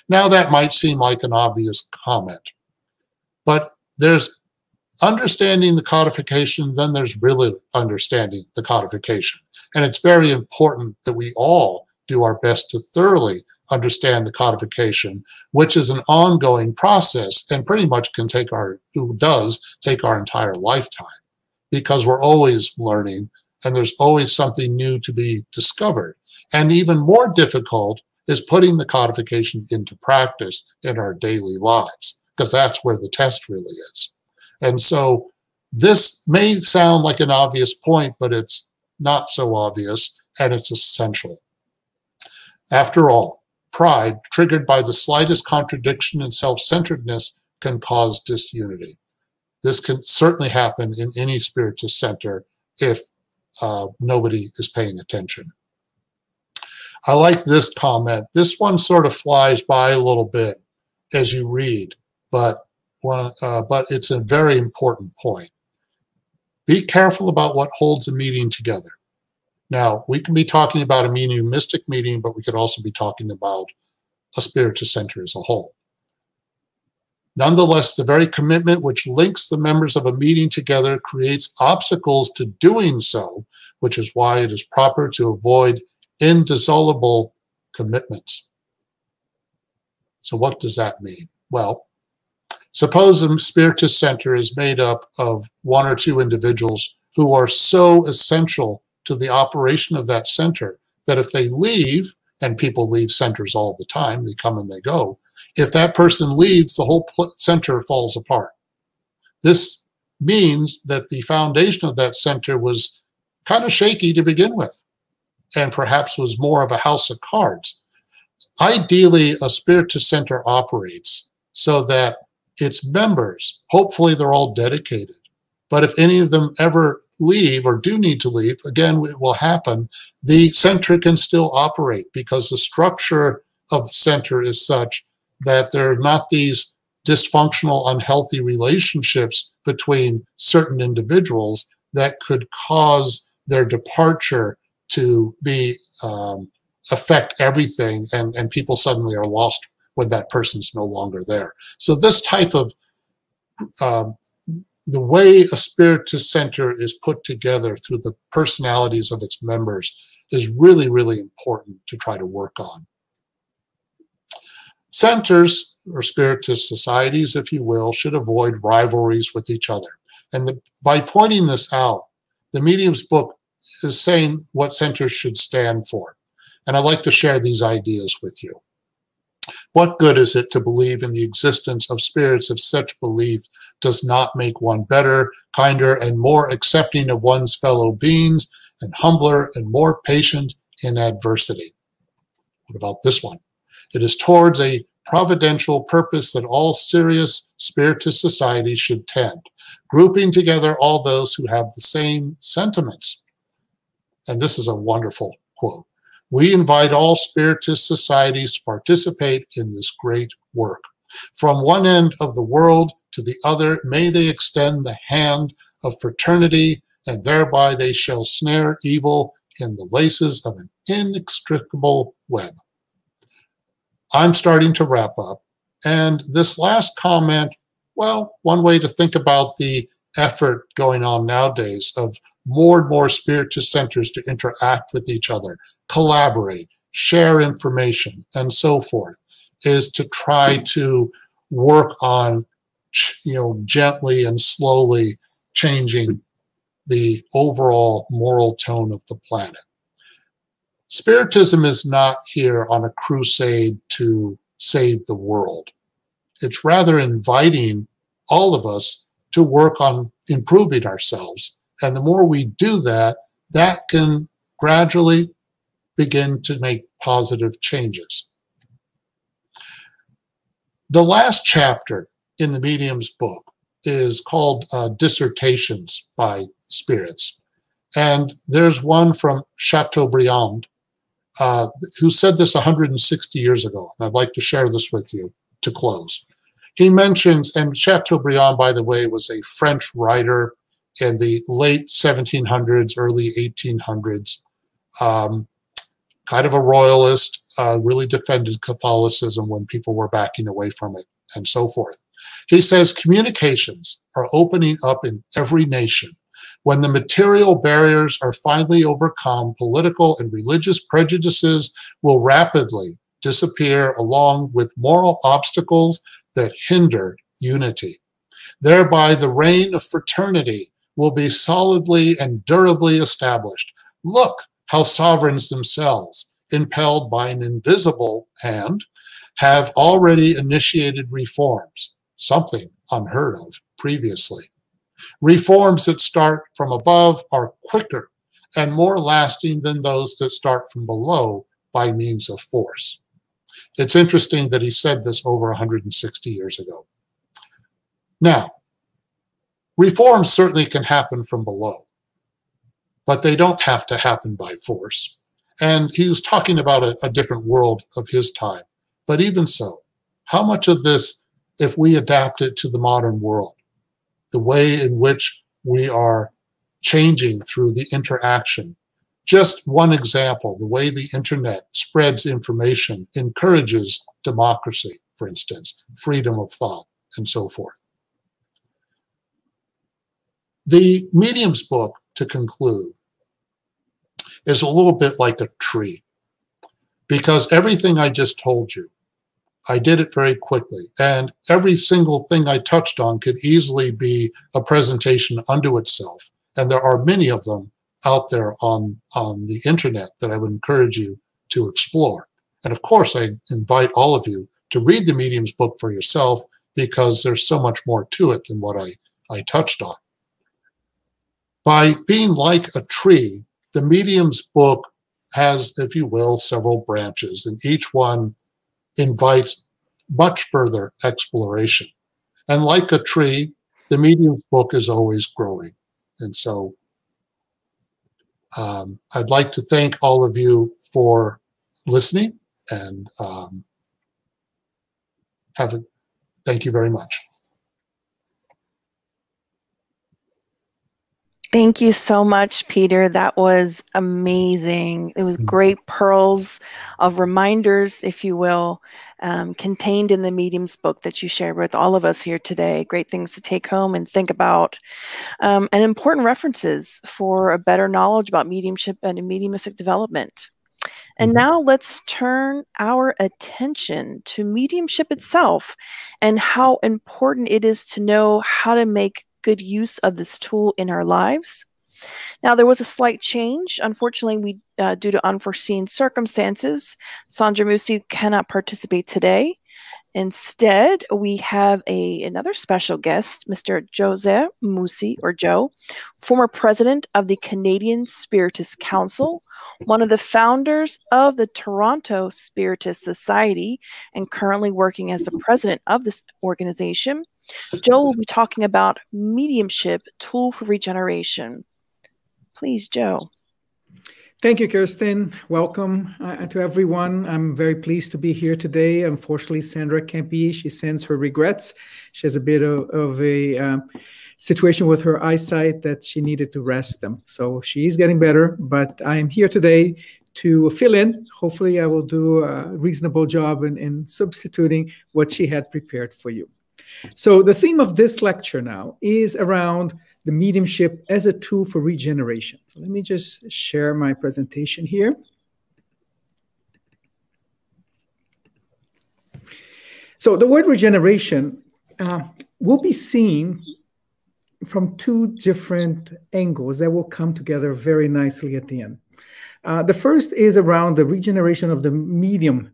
Now that might seem like an obvious comment, but there's understanding the codification, then there's really understanding the codification. And it's very important that we all do our best to thoroughly understand the codification, which is an ongoing process and pretty much does take our entire lifetime, because we're always learning and there's always something new to be discovered. And even more difficult is putting the codification into practice in our daily lives, because that's where the test really is. And so this may sound like an obvious point, but it's not so obvious, and it's essential. After all, pride, triggered by the slightest contradiction and self-centeredness, can cause disunity. This can certainly happen in any Spiritist center if nobody is paying attention. I like this comment. This one sort of flies by a little bit as you read, but it's a very important point. Be careful about what holds a meeting together. Now, we can be talking about a mediumistic meeting, but we could also be talking about a Spiritist center as a whole. Nonetheless, the very commitment which links the members of a meeting together creates obstacles to doing so, which is why it is proper to avoid indissoluble commitments. So what does that mean? Well, suppose the Spiritist Center is made up of one or two individuals who are so essential to the operation of that center that if they leave, and people leave centers all the time, they come and they go, if that person leaves, the whole center falls apart. This means that the foundation of that center was kind of shaky to begin with, and perhaps was more of a house of cards. Ideally, a Spiritist Center operates so that its members, hopefully they're all dedicated, but if any of them ever leave or do need to leave, again, it will happen, the center can still operate because the structure of the center is such that there are not these dysfunctional, unhealthy relationships between certain individuals that could cause their departure to be affect everything, and people suddenly are lost when that person's no longer there. So this type of the way a Spiritist Center is put together through the personalities of its members is really, really important to try to work on. Centers, or Spiritist societies, if you will, should avoid rivalries with each other. And by pointing this out, the Medium's book is saying what centers should stand for. And I'd like to share these ideas with you. What good is it to believe in the existence of spirits if such belief does not make one better, kinder, and more accepting of one's fellow beings, and humbler and more patient in adversity? What about this one? It is towards a providential purpose that all serious Spiritist societies should tend, grouping together all those who have the same sentiments. And this is a wonderful quote. We invite all Spiritist societies to participate in this great work. From one end of the world to the other, may they extend the hand of fraternity, and thereby they shall snare evil in the laces of an inextricable web. I'm starting to wrap up, and this last comment, well, one way to think about the effort going on nowadays of more and more Spiritist centers to interact with each other, collaborate, share information, and so forth, is to try to work on, gently and slowly changing the overall moral tone of the planet. Spiritism is not here on a crusade to save the world. It's rather inviting all of us to work on improving ourselves. And the more we do that, that can gradually begin to make positive changes. The last chapter in the Medium's book is called Dissertations by Spirits. And there's one from Chateaubriand who said this 160 years ago. And I'd like to share this with you to close. He mentions, and Chateaubriand, by the way, was a French writer in the late 1700s, early 1800s, kind of a royalist, really defended Catholicism when people were backing away from it, and so forth. He says, communications are opening up in every nation. When the material barriers are finally overcome, political and religious prejudices will rapidly disappear along with moral obstacles that hinder unity. Thereby, the reign of fraternity will be solidly and durably established. Look how sovereigns themselves, impelled by an invisible hand, have already initiated reforms, something unheard of previously. Reforms that start from above are quicker and more lasting than those that start from below by means of force. It's interesting that he said this over 160 years ago. Now, reforms certainly can happen from below, but they don't have to happen by force. And he was talking about a different world of his time. But even so, how much of this, if we adapt it to the modern world, the way in which we are changing through the interaction? Just one example, the way the internet spreads information, encourages democracy, for instance, freedom of thought, and so forth. The Medium's book, to conclude, is a little bit like a tree, because everything I just told you I did it very quickly. And every single thing I touched on could easily be a presentation unto itself. And there are many of them out there on the internet that I would encourage you to explore. And of course, I invite all of you to read the Medium's book for yourself, because there's so much more to it than what I touched on. By being like a tree, the Medium's book has, if you will, several branches, and each one invites much further exploration. And like a tree, the Medium's book is always growing. And so I'd like to thank all of you for listening, and thank you very much. Thank you so much, Peter. That was amazing. It was great pearls of reminders, if you will, contained in the Medium's book that you shared with all of us here today. Great things to take home and think about, and important references for a better knowledge about mediumship and mediumistic development. And now let's turn our attention to mediumship itself and how important it is to know how to make good use of this tool in our lives. Now, there was a slight change. Unfortunately, due to unforeseen circumstances, Sandra Mussi cannot participate today. Instead, we have another special guest, Mr. Jose Mussi, or Joe, former president of the Canadian Spiritist Council, one of the founders of the Toronto Spiritist Society, and currently working as the president of this organization. Joe will be talking about mediumship, tool for regeneration. Please, Joe. Thank you, Kirsten. Welcome to everyone. I'm very pleased to be here today. Unfortunately, Sandra can't be. She sends her regrets. She has a bit of a situation with her eyesight that she needed to rest them. So she is getting better, but I am here today to fill in. Hopefully, I will do a reasonable job in substituting what she had prepared for you. So the theme of this lecture now is around the mediumship as a tool for regeneration. So let me just share my presentation here. So the word regeneration will be seen from two different angles that will come together very nicely at the end. The first is around the regeneration of the medium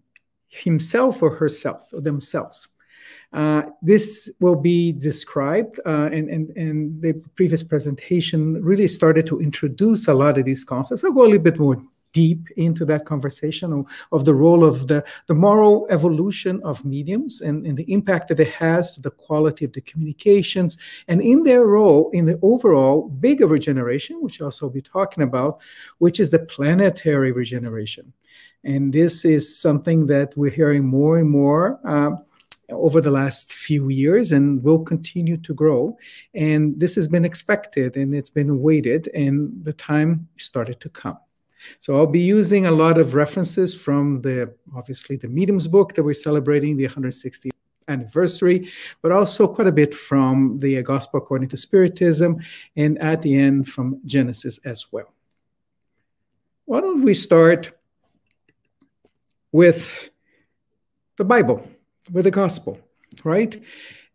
himself or herself, or themselves. This will be described, and the previous presentation really started to introduce a lot of these concepts. I'll go a little bit more deep into that conversation of the role of the moral evolution of mediums and the impact that it has to the quality of the communications, and in their role in the overall bigger regeneration, which I'll also be talking about, which is the planetary regeneration. And this is something that we're hearing more and more over the last few years, and will continue to grow. And this has been expected, and it's been awaited, and the time started to come. So I'll be using a lot of references from obviously the Medium's book that we're celebrating the 160th anniversary, but also quite a bit from the Gospel According to Spiritism, and at the end from Genesis as well. Why don't we start with the Bible, with the gospel, right?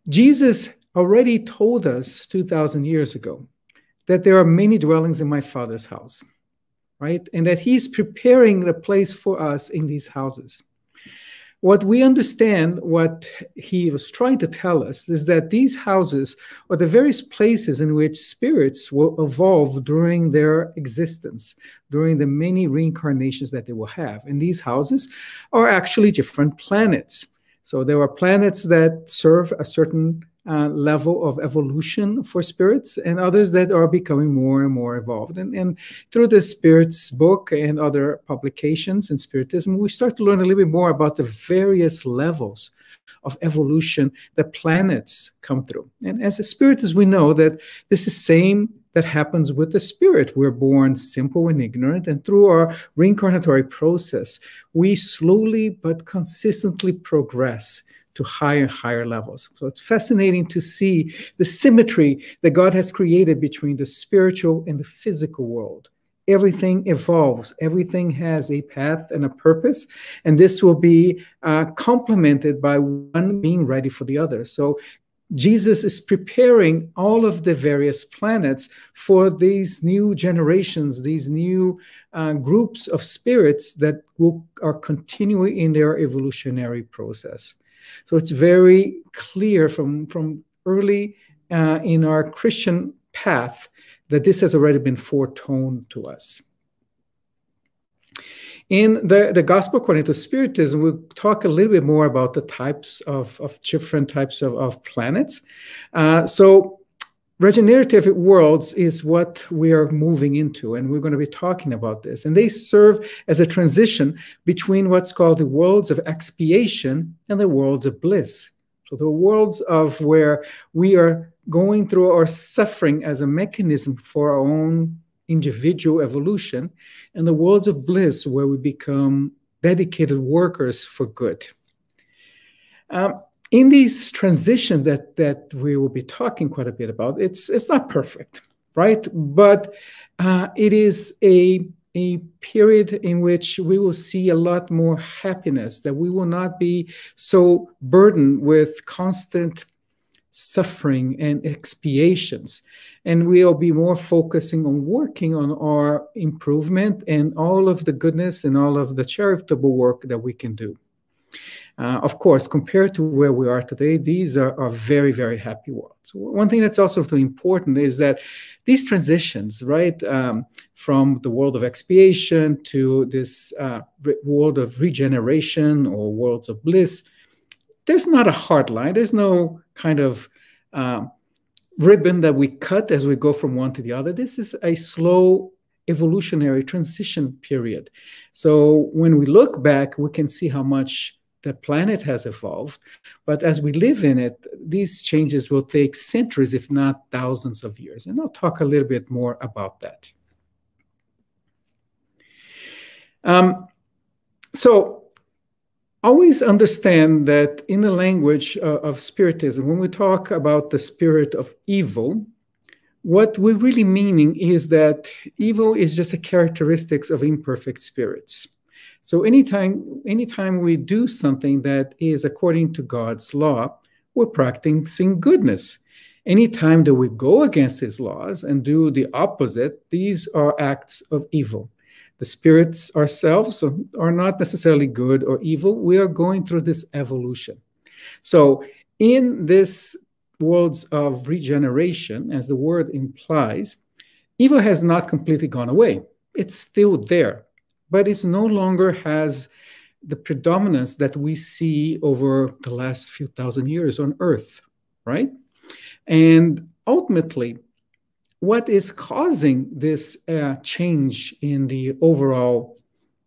Jesus already told us 2,000 years ago that there are many dwellings in my Father's house, right? And that he's preparing the place for us in these houses. What we understand, what he was trying to tell us, is that these houses are the various places in which spirits will evolve during their existence, during the many reincarnations that they will have. And these houses are actually different planets. So there are planets that serve a certain level of evolution for spirits, and others that are becoming more and more evolved. And through the Spirit's book and other publications in Spiritism, we start to learn a little bit more about the various levels of evolution that planets come through. And as a Spiritist, we know that this is the same that happens with the spirit. We're born simple and ignorant, and through our reincarnatory process, we slowly but consistently progress to higher and higher levels. So it's fascinating to see the symmetry that God has created between the spiritual and the physical world. everything evolves. Everything has a path and a purpose, and this will be complemented by one being ready for the other. So Jesus is preparing all of the various planets for these new generations, these new groups of spirits that are continuing in their evolutionary process. So it's very clear from early in our Christian path that this has already been foretold to us. In the Gospel according to Spiritism, we'll talk a little bit more about the types of different types of planets. So regenerative worlds is what we are moving into, and we're going to be talking about this. And they serve as a transition between what's called the worlds of expiation and the worlds of bliss. So the worlds of where we are going through our suffering as a mechanism for our own individual evolution, and the worlds of bliss where we become dedicated workers for good. In these transitions that we will be talking quite a bit about, it's not perfect, right? But it is a period in which we will see a lot more happiness, that we will not be so burdened with constant suffering and expiations. And we'll be more focusing on working on our improvement and all of the goodness and all of the charitable work that we can do. Of course, compared to where we are today, these are very, very happy worlds. One thing that's also important is that these transitions, right, from the world of expiation to this world of regeneration or worlds of bliss, there's not a hard line. There's no kind of ribbon that we cut as we go from one to the other. This is a slow evolutionary transition period. So when we look back, we can see how much the planet has evolved. But as we live in it, these changes will take centuries, if not thousands of years. And I'll talk a little bit more about that. So always understand that in the language of Spiritism, when we talk about the spirit of evil, what we're really meaning is that evil is just a characteristics of imperfect spirits. So anytime we do something that is according to God's law, we're practicing goodness. Anytime that we go against his laws and do the opposite, these are acts of evil. The spirits ourselves are not necessarily good or evil. We are going through this evolution. So in this worlds of regeneration, as the word implies, evil has not completely gone away. It's still there, but it no longer has the predominance that we see over the last few thousand years on Earth, right? And ultimately, what is causing this change in the overall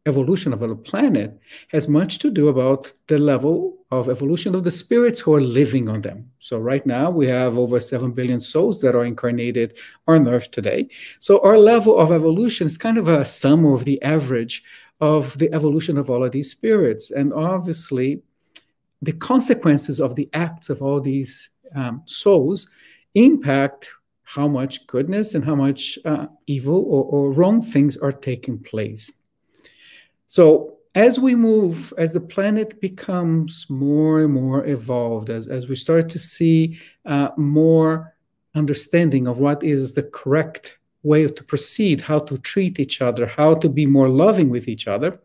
evolution of our planet has much to do about the level of evolution of the spirits who are living on them. So right now we have over 7 billion souls that are incarnated on Earth today. So our level of evolution is kind of a sum of the average of the evolution of all of these spirits. And obviously the consequences of the acts of all these souls impact how much goodness and how much evil or wrong things are taking place. So as we move, as the planet becomes more and more evolved, as we start to see more understanding of what is the correct way to proceed, how to treat each other, how to be more loving with each other,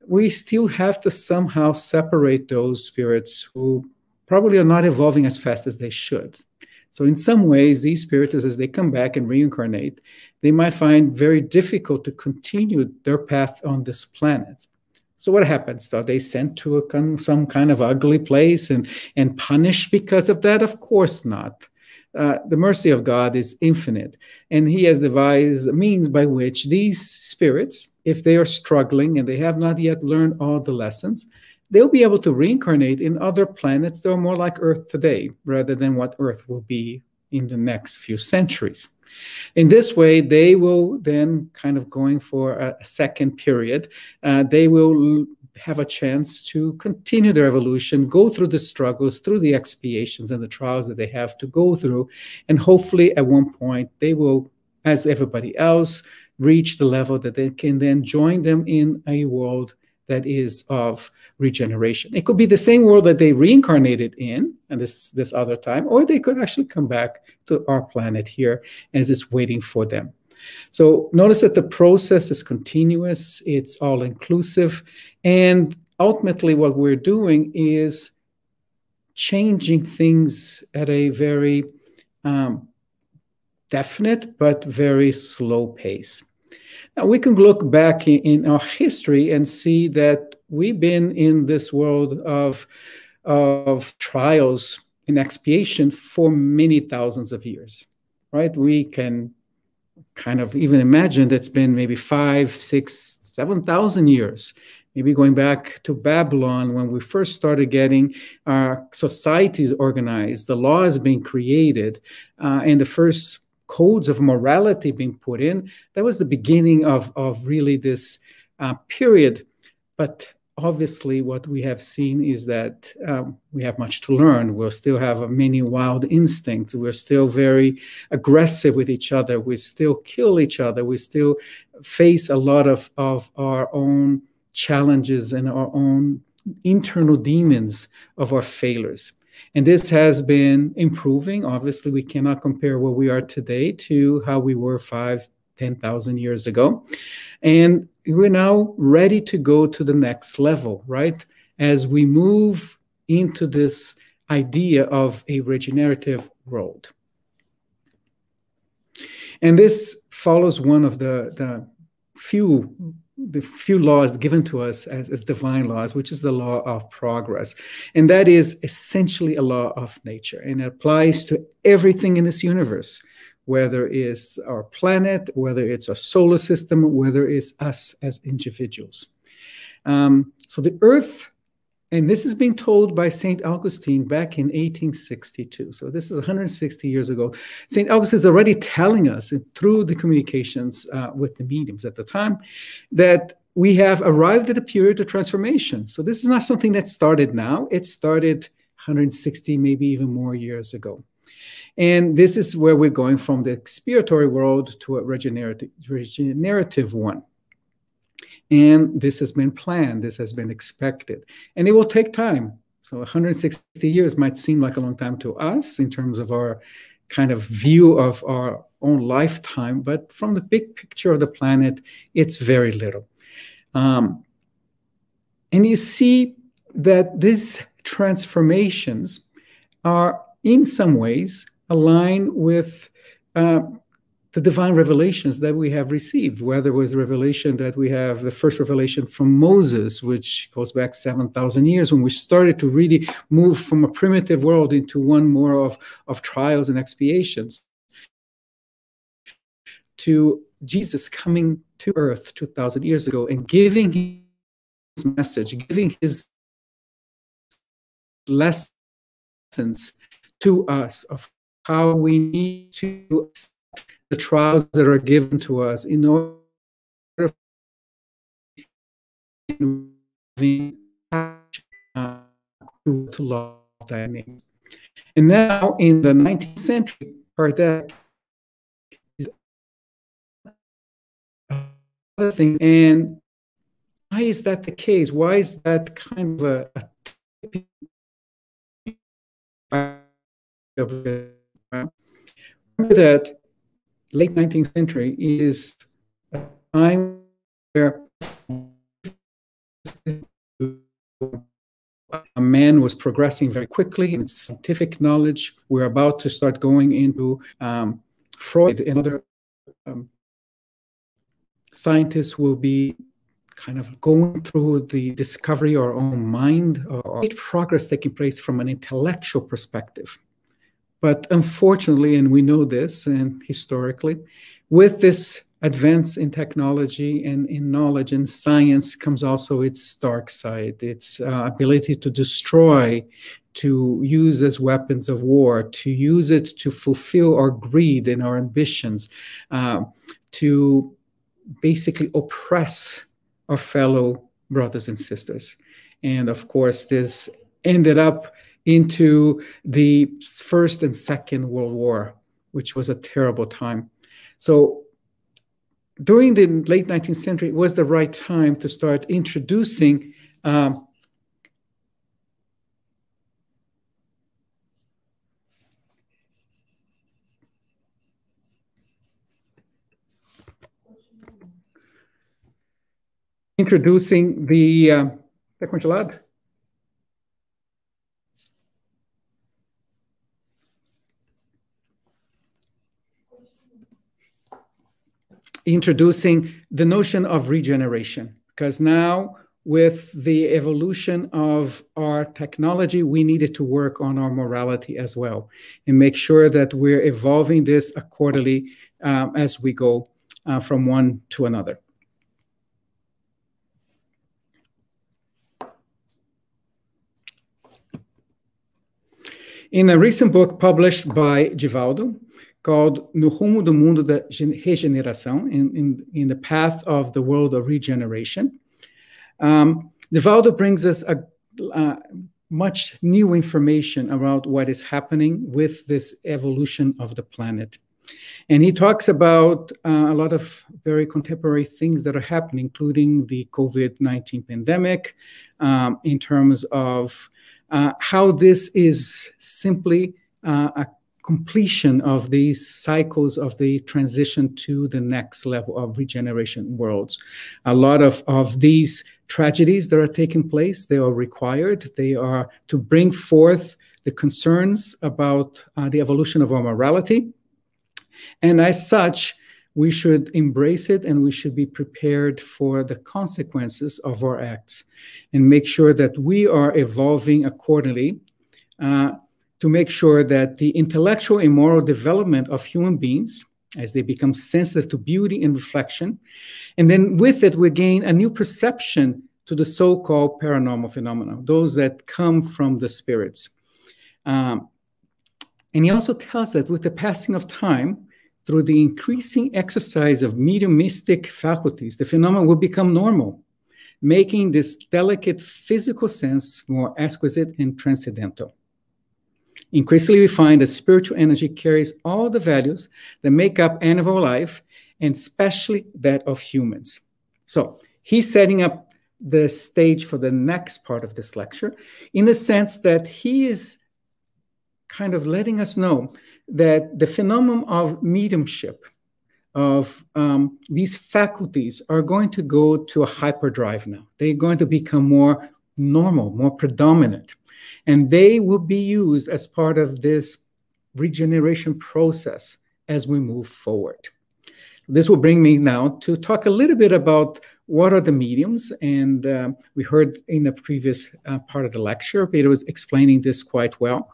we still have to somehow separate those spirits who probably are not evolving as fast as they should. So in some ways, these spirits, as they come back and reincarnate, they might find very difficult to continue their path on this planet. So what happens? Are they sent to some kind of ugly place and punished because of that? Of course not. The mercy of God is infinite, and he has devised a means by which these spirits, if they are struggling and they have not yet learned all the lessons, they'll be able to reincarnate in other planets that are more like Earth today, rather than what Earth will be in the next few centuries. In this way, they will then, kind of going for a second period, they will have a chance to continue their evolution, go through the struggles, through the expiations and the trials that they have to go through, and hopefully at one point they will, as everybody else, reach the level that they can then join them in a world that is of regeneration. It could be the same world that they reincarnated in and this other time, or they could actually come back to our planet here as it's waiting for them. So notice that the process is continuous, it's all-inclusive, and ultimately what we're doing is changing things at a very definite but very slow pace. Now, we can look back in our history and see that we've been in this world of trials and expiation for many thousands of years, right? We can kind of even imagine that's been maybe 5, 6, 7,000 years, maybe going back to Babylon when we first started getting our societies organized, the laws being created, and the first codes of morality being put in. That was the beginning of really this period. But obviously what we have seen is that we have much to learn. We'll still have many wild instincts. We're still very aggressive with each other. We still kill each other. We still face a lot of our own challenges and our own internal demons of our failures. And this has been improving. Obviously, we cannot compare where we are today to how we were 5,000, 10,000 years ago. And we're now ready to go to the next level, right? As we move into this idea of a regenerative world. And this follows one of the few laws given to us as divine laws, which is the law of progress. And that is essentially a law of nature, and it applies to everything in this universe, whether it's our planet, whether it's our solar system, whether it's us as individuals. So the earth, and this is being told by St. Augustine back in 1862. So this is 160 years ago. St. Augustine is already telling us through the communications with the mediums at the time that we have arrived at a period of transformation. So this is not something that started now. It started 160, maybe even more years ago. And this is where we're going from the expiatory world to a regenerative one. And this has been planned, this has been expected, and it will take time. So 160 years might seem like a long time to us in terms of our kind of view of our own lifetime, but from the big picture of the planet, it's very little. And you see that these transformations are in some ways aligned with the divine revelations that we have received, whether it was the revelation that we have, the first revelation from Moses, which goes back 7,000 years, when we started to really move from a primitive world into one more of trials and expiations, to Jesus coming to earth 2,000 years ago and giving his message, giving his lessons to us of how we need to accept the trials that are given to us in order to love thy name. And now in the 19th century, Kardec is other things. And why is that the case? Why is that kind of remember that late 19th century is a time where a man was progressing very quickly in scientific knowledge. We're about to start going into Freud and other scientists will be kind of going through the discovery of our own mind, or progress taking place from an intellectual perspective. But unfortunately, and we know this, and historically, with this advance in technology and in knowledge and science comes also its dark side, its ability to destroy, to use as weapons of war, to use it to fulfill our greed and our ambitions, to basically oppress our fellow brothers and sisters. And of course, this ended up into the First and Second World War, which was a terrible time. So during the late 19th century, it was the right time to start introducing the congelado. Introducing the notion of regeneration, because now with the evolution of our technology, we needed to work on our morality as well and make sure that we're evolving this accordingly as we go from one to another. In a recent book published by Divaldo, called No Rumo do Mundo da Regeneração, in the path of the world of regeneration. Divaldo brings us a much new information about what is happening with this evolution of the planet. And he talks about a lot of very contemporary things that are happening, including the COVID-19 pandemic, in terms of how this is simply a completion of these cycles of the transition to the next level of regeneration worlds. A lot of these tragedies that are taking place, they are required. They are to bring forth the concerns about the evolution of our morality. And as such, we should embrace it and we should be prepared for the consequences of our acts and make sure that we are evolving accordingly to make sure that the intellectual and moral development of human beings, as they become sensitive to beauty and reflection, and then with it, we gain a new perception to the so-called paranormal phenomena, those that come from the spirits. And he also tells that with the passing of time, through the increasing exercise of mediumistic faculties, the phenomena will become normal, making this delicate physical sense more exquisite and transcendental. Increasingly, we find that spiritual energy carries all the values that make up animal life, and especially that of humans. So he's setting up the stage for the next part of this lecture in the sense that he is kind of letting us know that the phenomenon of mediumship, of these faculties, are going to go to a hyperdrive now. They're going to become more normal, more predominant. And they will be used as part of this regeneration process as we move forward. This will bring me now to talk a little bit about what are the mediums. And we heard in the previous part of the lecture, Peter was explaining this quite well.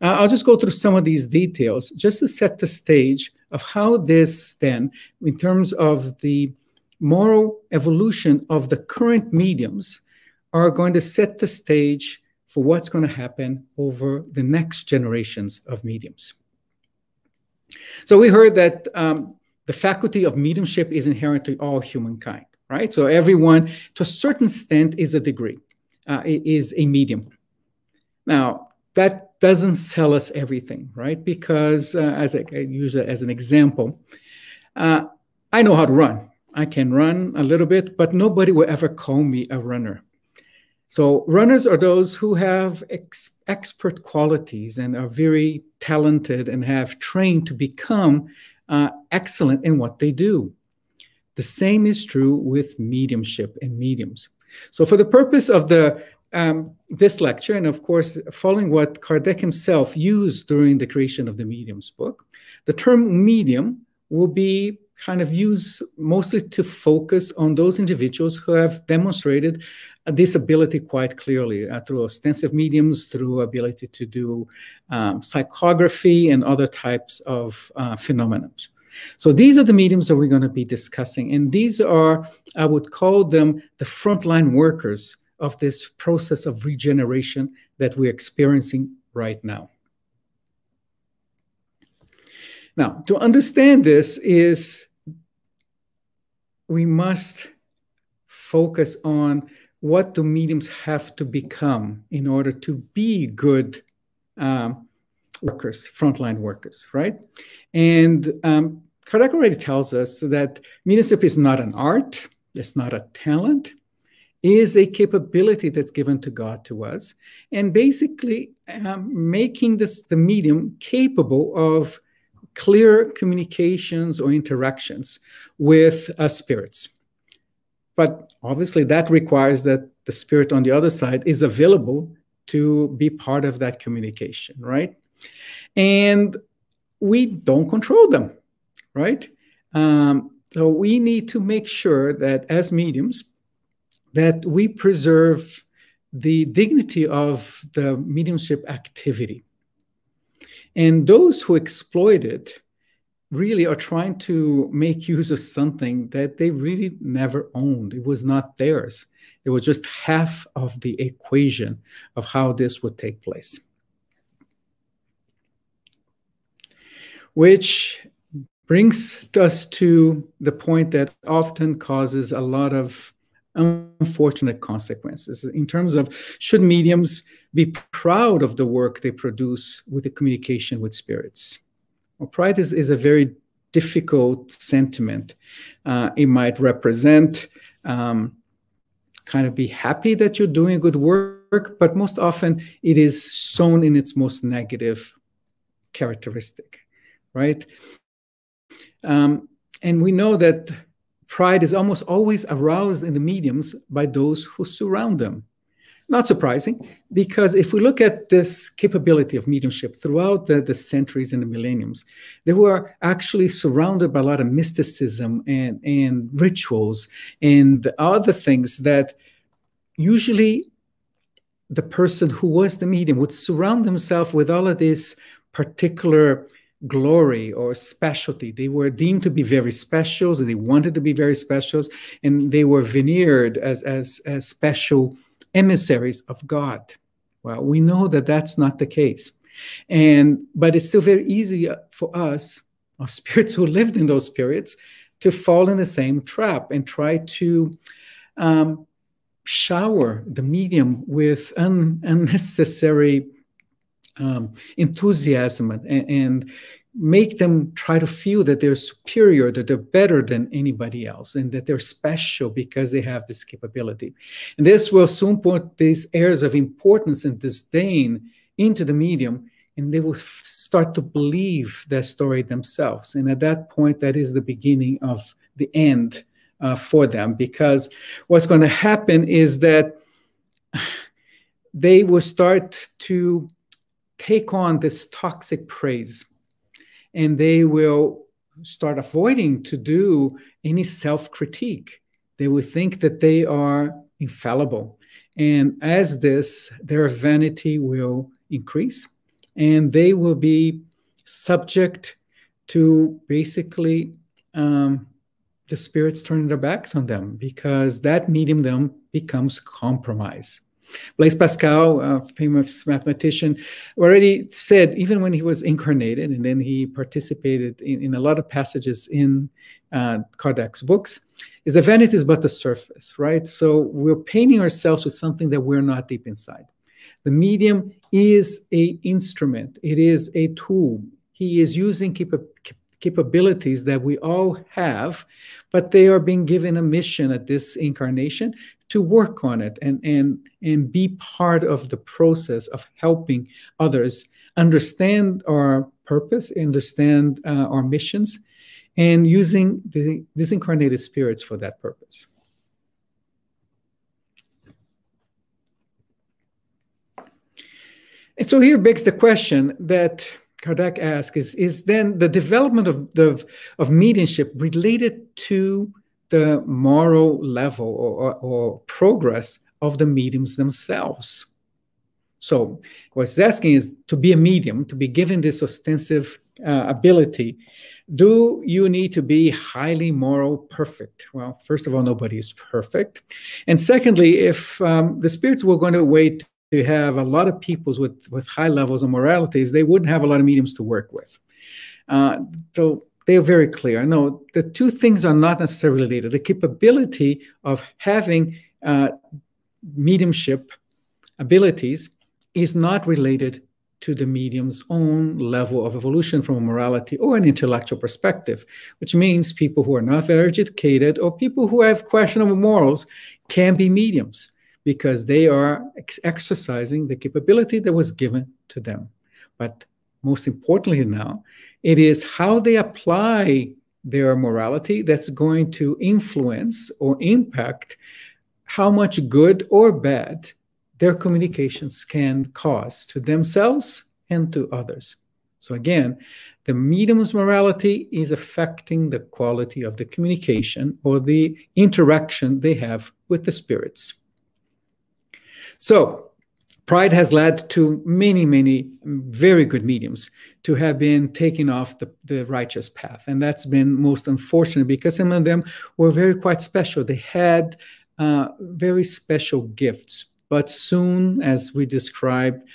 I'll just go through some of these details just to set the stage of how this then, in terms of the moral evolution of the current mediums, are going to set the stage for what's going to happen over the next generations of mediums. So we heard that the faculty of mediumship is inherent to all humankind, right? So everyone, to a certain extent, is a degree, is a medium. Now, that doesn't tell us everything, right? Because as I use it as an example, I know how to run. I can run a little bit, but nobody will ever call me a runner. So runners are those who have expert qualities and are very talented and have trained to become excellent in what they do. The same is true with mediumship and mediums. So for the purpose of this lecture, and of course, following what Kardec himself used during the creation of the Medium's book, the term medium will be kind of used mostly to focus on those individuals who have demonstrated this ability quite clearly through ostensive mediums, through ability to do psychography and other types of phenomena. So these are the mediums that we're going to be discussing. And these are, I would call them the frontline workers of this process of regeneration that we're experiencing right now. Now, to understand this is we must focus on what do mediums have to become in order to be good workers, frontline workers, right? And Kardec already tells us that mediumship is not an art, it's not a talent, is a capability that's given to God to us, and basically making the medium capable of clear communications or interactions with spirits. But obviously that requires that the spirit on the other side is available to be part of that communication, right? And we don't control them, right? So we need to make sure that as mediums, that we preserve the dignity of the mediumship activity. And those who exploit it really are trying to make use of something that they really never owned. It was not theirs. It was just half of the equation of how this would take place. Which brings us to the point that often causes a lot of unfortunate consequences in terms of, should mediums be proud of the work they produce with the communication with spirits? Well, pride is a very difficult sentiment. It might represent kind of be happy that you're doing good work, but most often it is shown in its most negative characteristic, right? And we know that pride is almost always aroused in the mediums by those who surround them. Not surprising, because if we look at this capability of mediumship throughout the centuries and the millenniums, they were actually surrounded by a lot of mysticism and rituals and other things that usually the person who was the medium would surround themselves with all of this particular glory or specialty. They were deemed to be very special, and they wanted to be very special, and they were veneered as special emissaries of God. Well, we know that that's not the case. But it's still very easy for us, our spirits who lived in those periods, to fall in the same trap and try to shower the medium with unnecessary enthusiasm and make them try to feel that they're superior, that they're better than anybody else, and that they're special because they have this capability. And this will soon put these airs of importance and disdain into the medium, and they will start to believe that story themselves. And at that point, that is the beginning of the end for them, because what's going to happen is that they will start to take on this toxic praise, and they will start avoiding to do any self-critique. They will think that they are infallible. And as this, their vanity will increase, and they will be subject to basically the spirits turning their backs on them, because that mediumdom becomes compromised. Blaise Pascal, a famous mathematician, already said, even when he was incarnated, and then he participated in a lot of passages in Kardec's books, is that vanity is but the surface, right? So we're painting ourselves with something that we're not deep inside. The medium is an instrument. It is a tool. He is using capabilities that we all have, but they are being given a mission at this incarnation to work on it and be part of the process of helping others understand our purpose, understand our missions, and using the disincarnated spirits for that purpose. And so here begs the question that Kardec asks is then the development of mediumship related to the moral level or progress of the mediums themselves? So what he's asking is, to be a medium, to be given this ostensive ability, do you need to be highly moral perfect? Well, first of all, nobody is perfect. And secondly, if the spirits were going to wait to have a lot of peoples with high levels of moralities, they wouldn't have a lot of mediums to work with. So they are very clear. No, the two things are not necessarily related. The capability of having mediumship abilities is not related to the medium's own level of evolution from a morality or an intellectual perspective, which means people who are not very educated or people who have questionable morals can be mediums because they are exercising the capability that was given to them. But most importantly now, it is how they apply their morality that's going to influence or impact how much good or bad their communications can cause to themselves and to others. So again, the medium's morality is affecting the quality of the communication or the interaction they have with the spirits. So pride has led to many, many very good mediums to have been taken off the righteous path. And that's been most unfortunate because some of them were quite special. They had very special gifts. But soon, as we described,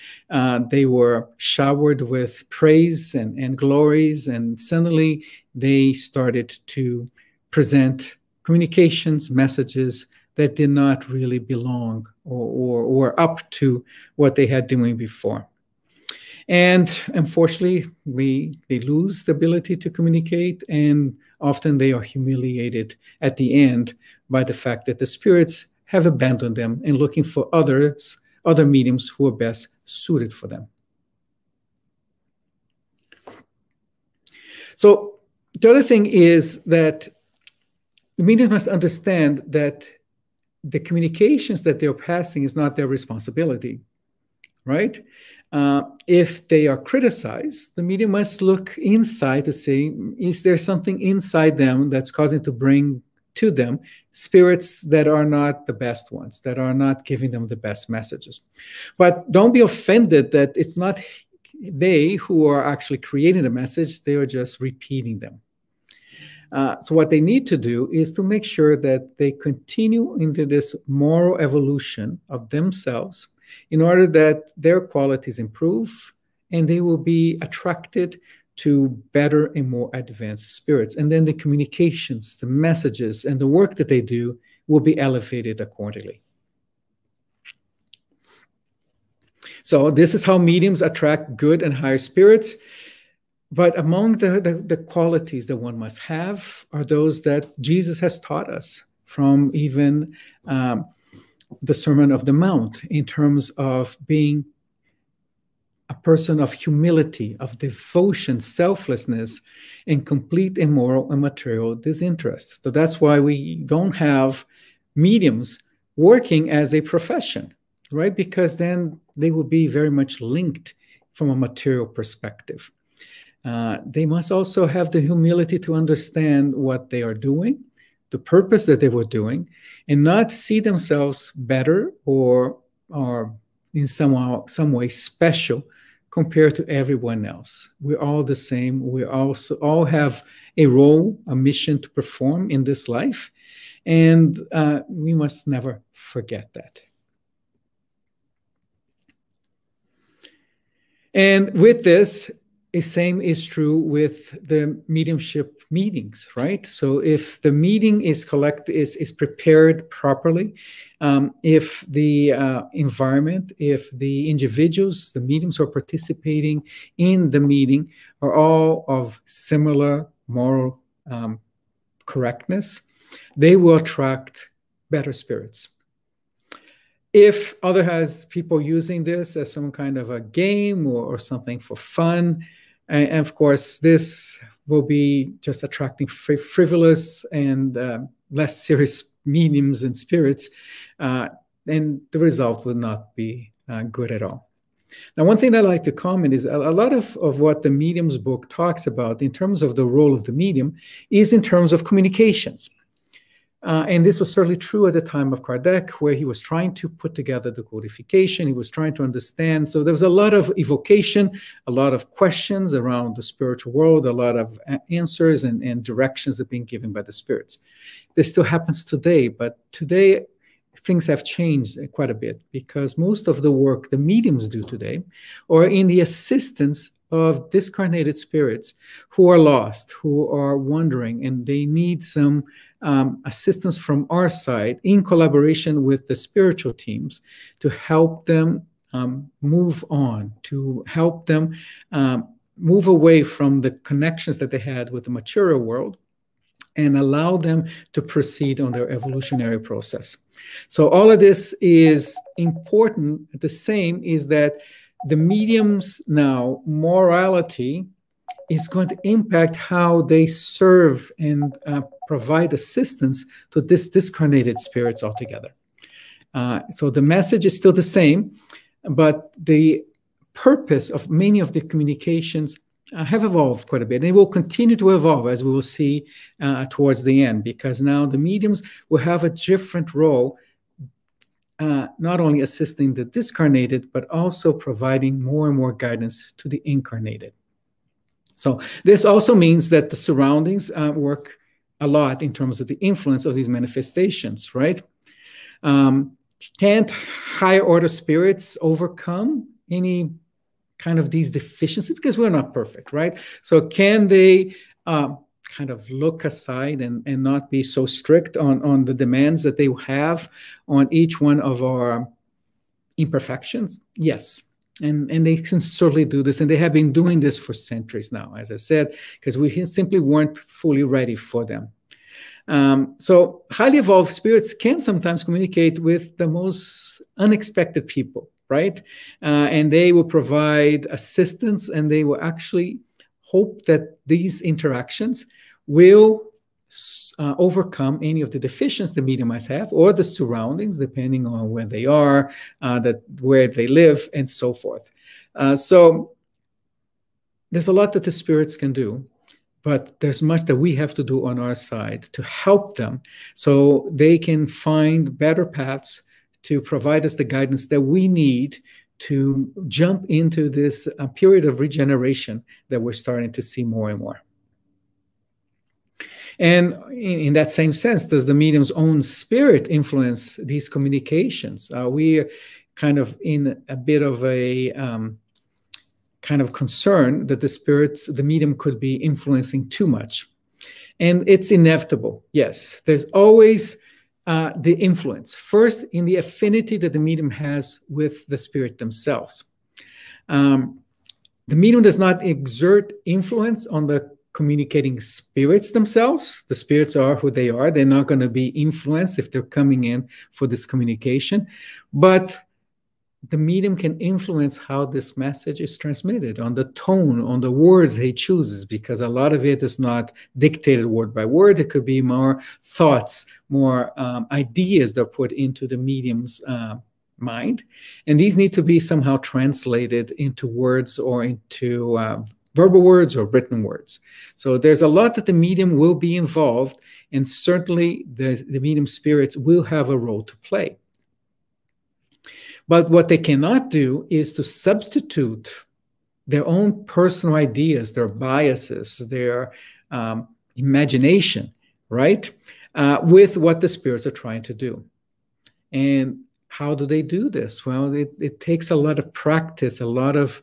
they were showered with praise and glories, and suddenly they started to present communications, messages that did not really belong or up to what they had doing before. And unfortunately, they lose the ability to communicate, and often they are humiliated at the end by the fact that the spirits have abandoned them and looking for other mediums who are best suited for them. So the other thing is that the mediums must understand that the communications that they're passing is not their responsibility, right? If they are criticized, the medium must look inside to see, is there something inside them that's causing to bring to them spirits that are not the best ones, that are not giving them the best messages. But don't be offended that it's not they who are actually creating the message, they are just repeating them. So what they need to do is to make sure that they continue into this moral evolution of themselves in order that their qualities improve and they will be attracted to better and more advanced spirits. And then the communications, the messages, and the work that they do will be elevated accordingly. So this is how mediums attract good and higher spirits. But among the qualities that one must have are those that Jesus has taught us from even the Sermon of the Mount in terms of being a person of humility, of devotion, selflessness, and complete immoral and material disinterest. So that's why we don't have mediums working as a profession, right? Because then they will be very much linked from a material perspective. They must also have the humility to understand what they are doing, the purpose that they were doing, and not see themselves better or in some way special compared to everyone else. We're all the same. We also all have a role, a mission to perform in this life, and we must never forget that. And with this, the same is true with the mediumship meetings, right? So if the meeting is prepared properly, if the environment, if the individuals, the mediums who are participating in the meeting are all of similar moral correctness, they will attract better spirits. If other has people using this as some kind of a game or something for fun, and of course, this will be just attracting frivolous and less serious mediums and spirits, and the result will not be good at all. Now, one thing I'd like to comment is a lot of what the medium's book talks about in terms of the role of the medium is in terms of communications. And this was certainly true at the time of Kardec, where he was trying to put together the codification. He was trying to understand. So there was a lot of evocation, a lot of questions around the spiritual world, a lot of answers and directions that are being given by the spirits. This still happens today, but today things have changed quite a bit because most of the work the mediums do today are in the assistance of discarnated spirits who are lost, who are wandering, and they need some assistance from our side in collaboration with the spiritual teams to help them move on, to help them move away from the connections that they had with the material world and allow them to proceed on their evolutionary process. So all of this is important. The same is that the mediums now, morality is going to impact how they serve and provide assistance to this discarnated spirits altogether. So the message is still the same, but the purpose of many of the communications have evolved quite a bit. And they will continue to evolve, as we will see towards the end, because now the mediums will have a different role, not only assisting the discarnated, but also providing more and more guidance to the incarnated. So this also means that the surroundings work a lot in terms of the influence of these manifestations, right? Can't higher order spirits overcome any kind of these deficiencies? Because we're not perfect, right? So can they kind of look aside and not be so strict on the demands that they have on each one of our imperfections? Yes. And they can certainly do this. And they have been doing this for centuries now, as I said, because we simply weren't fully ready for them. So highly evolved spirits can sometimes communicate with the most unexpected people, right? And they will provide assistance, and they will actually hope that these interactions will overcome any of the deficiencies the medium might have, or the surroundings, depending on where they are, where they live, and so forth. So there's a lot that the spirits can do, but there's much that we have to do on our side to help them so they can find better paths to provide us the guidance that we need to jump into this period of regeneration that we're starting to see more and more. And in that same sense, does the medium's own spirit influence these communications? We are kind of in a bit of a kind of concern that the medium could be influencing too much. And it's inevitable. Yes, there's always the influence. First, in the affinity that the medium has with the spirit themselves. The medium does not exert influence on the communicating spirits themselves. The spirits are who they are. They're not going to be influenced if they're coming in for this communication. But the medium can influence how this message is transmitted, on the tone, on the words he chooses, because a lot of it is not dictated word by word. It could be more thoughts, more ideas that are put into the medium's mind. And these need to be somehow translated into words or into verbal words or written words. So there's a lot that the medium will be involved, and certainly the medium spirits will have a role to play. But what they cannot do is to substitute their own personal ideas, their biases, their imagination, right, with what the spirits are trying to do. And how do they do this? Well, it takes a lot of practice, a lot of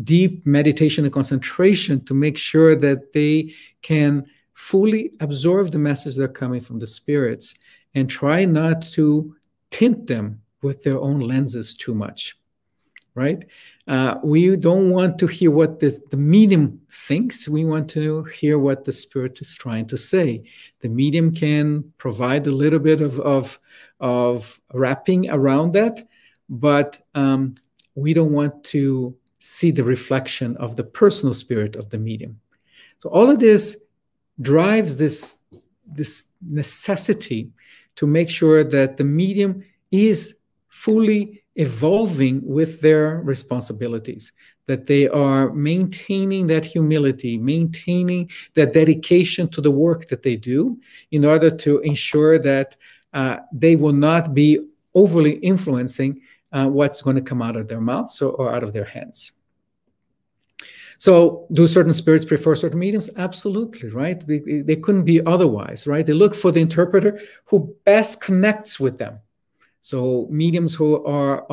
deep meditation and concentration to make sure that they can fully absorb the message that are coming from the spirits and try not to tint them with their own lenses too much, right? We don't want to hear what the medium thinks. We want to hear what the spirit is trying to say. The medium can provide a little bit of wrapping around that, but we don't want to see the reflection of the personal spirit of the medium. So all of this drives this necessity to make sure that the medium is fully evolving with their responsibilities, that they are maintaining that humility, maintaining that dedication to the work that they do, in order to ensure that they will not be overly influencing what's going to come out of their mouths or out of their hands. So do certain spirits prefer certain mediums? Absolutely, right? They couldn't be otherwise, right? They look for the interpreter who best connects with them. So mediums who are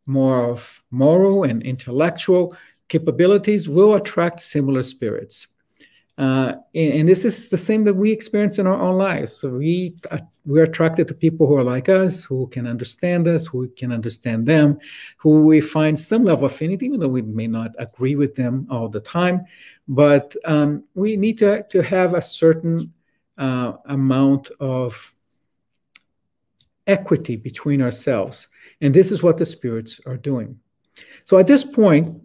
more of moral and intellectual capabilities will attract similar spirits. And this is the same that we experience in our own lives. So we're attracted to people who are like us, who can understand us, who can understand them, who we find some level of affinity, even though we may not agree with them all the time. But we need to have a certain amount of equity between ourselves. And this is what the spirits are doing. So at this point,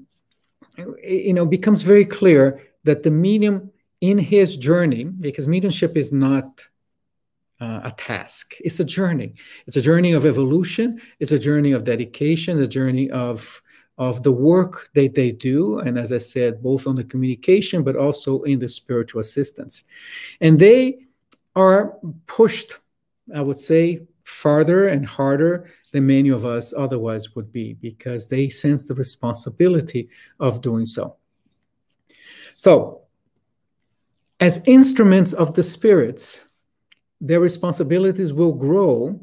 it becomes very clear that the medium in his journey, because mediumship is not a task, it's a journey. It's a journey of evolution. It's a journey of dedication, a journey of the work that they do. And as I said, both on the communication, but also in the spiritual assistance. And they are pushed, I would say, farther and harder than many of us otherwise would be, because they sense the responsibility of doing so. So, as instruments of the spirits, their responsibilities will grow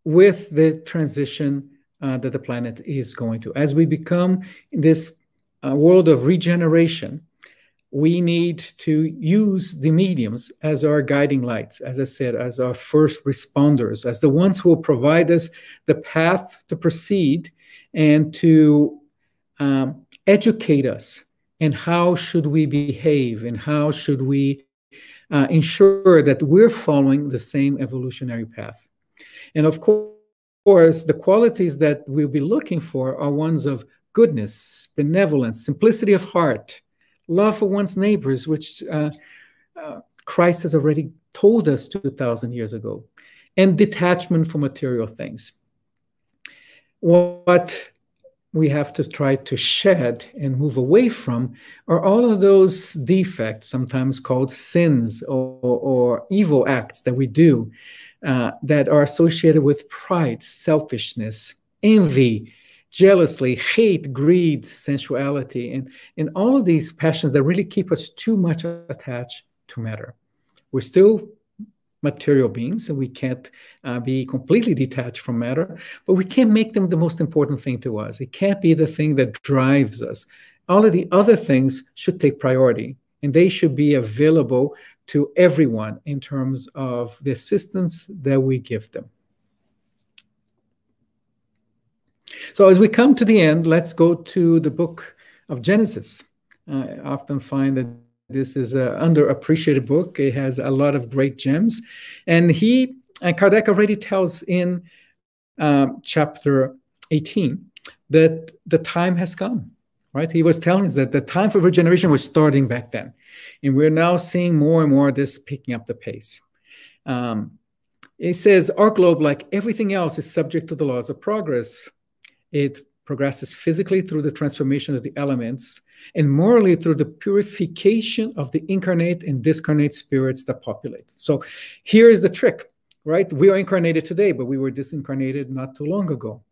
with the transition that the planet is going to. As we become in this world of regeneration, we need to use the mediums as our guiding lights, as I said, as our first responders, as the ones who will provide us the path to proceed and to educate us. And how should we behave, and how should we ensure that we're following the same evolutionary path? And of course, the qualities that we'll be looking for are ones of goodness, benevolence, simplicity of heart, love for one's neighbors, which Christ has already told us 2,000 years ago, and detachment from material things. What we have to try to shed and move away from are all of those defects, sometimes called sins or evil acts that we do, that are associated with pride, selfishness, envy, jealousy, hate, greed, sensuality, and all of these passions that really keep us too much attached to matter. We're still material beings, and we can't be completely detached from matter, but we can't make them the most important thing to us. It can't be the thing that drives us. All of the other things should take priority, and they should be available to everyone in terms of the assistance that we give them. So as we come to the end, let's go to the book of Genesis. I often find that this is an underappreciated book. It has a lot of great gems. And Kardec already tells in chapter 18 that the time has come, right? He was telling us that the time for regeneration was starting back then. And we're now seeing more and more of this picking up the pace. It says, our globe, like everything else, is subject to the laws of progress. It progresses physically through the transformation of the elements, and morally through the purification of the incarnate and discarnate spirits that populate. So here is the trick, right? We are incarnated today, but we were disincarnated not too long ago.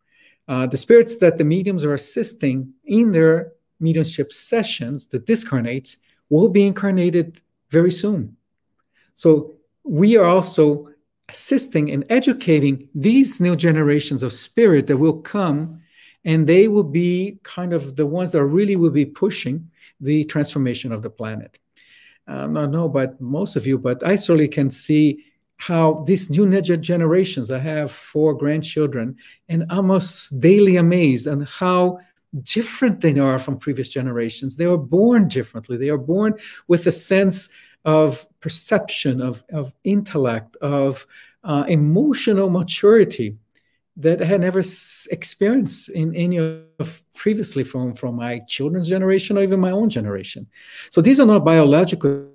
The spirits that the mediums are assisting in their mediumship sessions, the discarnates, will be incarnated very soon. So we are also assisting and educating these new generations of spirit that will come, and they will be kind of the ones that really will be pushing the transformation of the planet. I don't know about most of you, but I certainly can see how these new generations, I have 4 grandchildren, and almost daily amazed on how different they are from previous generations. They were born differently. They are born with a sense of perception, of intellect, of emotional maturity that I had never experienced in any of previously from my children's generation or even my own generation. So these are not biological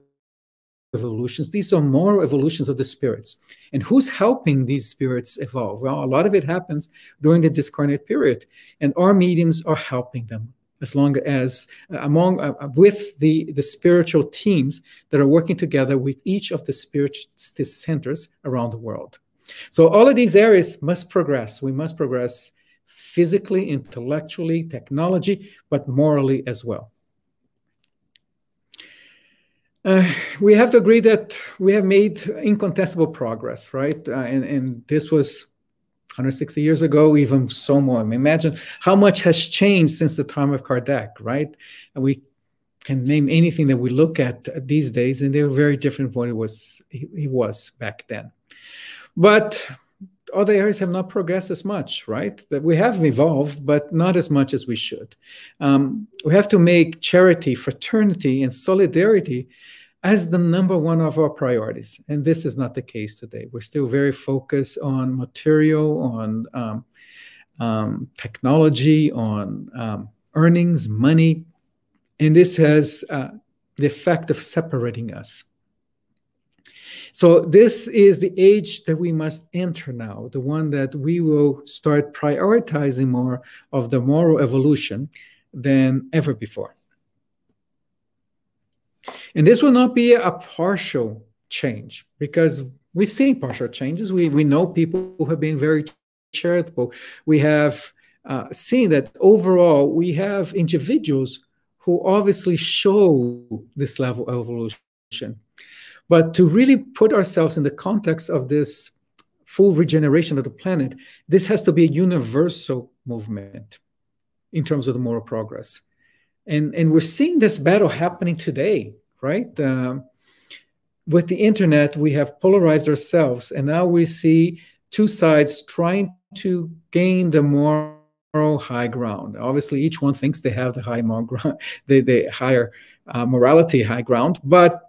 evolutions. These are moral evolutions of the spirits. And who's helping these spirits evolve? Well, a lot of it happens during the discarnate period, and our mediums are helping them, as long as with the spiritual teams that are working together with each of the spiritist centers around the world. So all of these areas must progress. We must progress physically, intellectually, technology, but morally as well. We have to agree that we have made incontestable progress, right? And this was 160 years ago, even so more. I mean, imagine how much has changed since the time of Kardec, right? And we can name anything that we look at these days, and they're very different from what it was back then. But other areas have not progressed as much, right? That we have evolved, but not as much as we should. We have to make charity, fraternity, and solidarity as the number one of our priorities. And this is not the case today. We're still very focused on material, on technology, on earnings, money. And this has the effect of separating us. So this is the age that we must enter now, the one that we will start prioritizing more of the moral evolution than ever before. And this will not be a partial change, because we've seen partial changes. We know people who have been very charitable. We have seen that overall we have individuals who obviously show this level of evolution. But to really put ourselves in the context of this full regeneration of the planet, this has to be a universal movement in terms of the moral progress. And we're seeing this battle happening today, right? With the internet, we have polarized ourselves, and now we see two sides trying to gain the moral high ground. Obviously, each one thinks they have the high moral ground, the higher morality high ground, but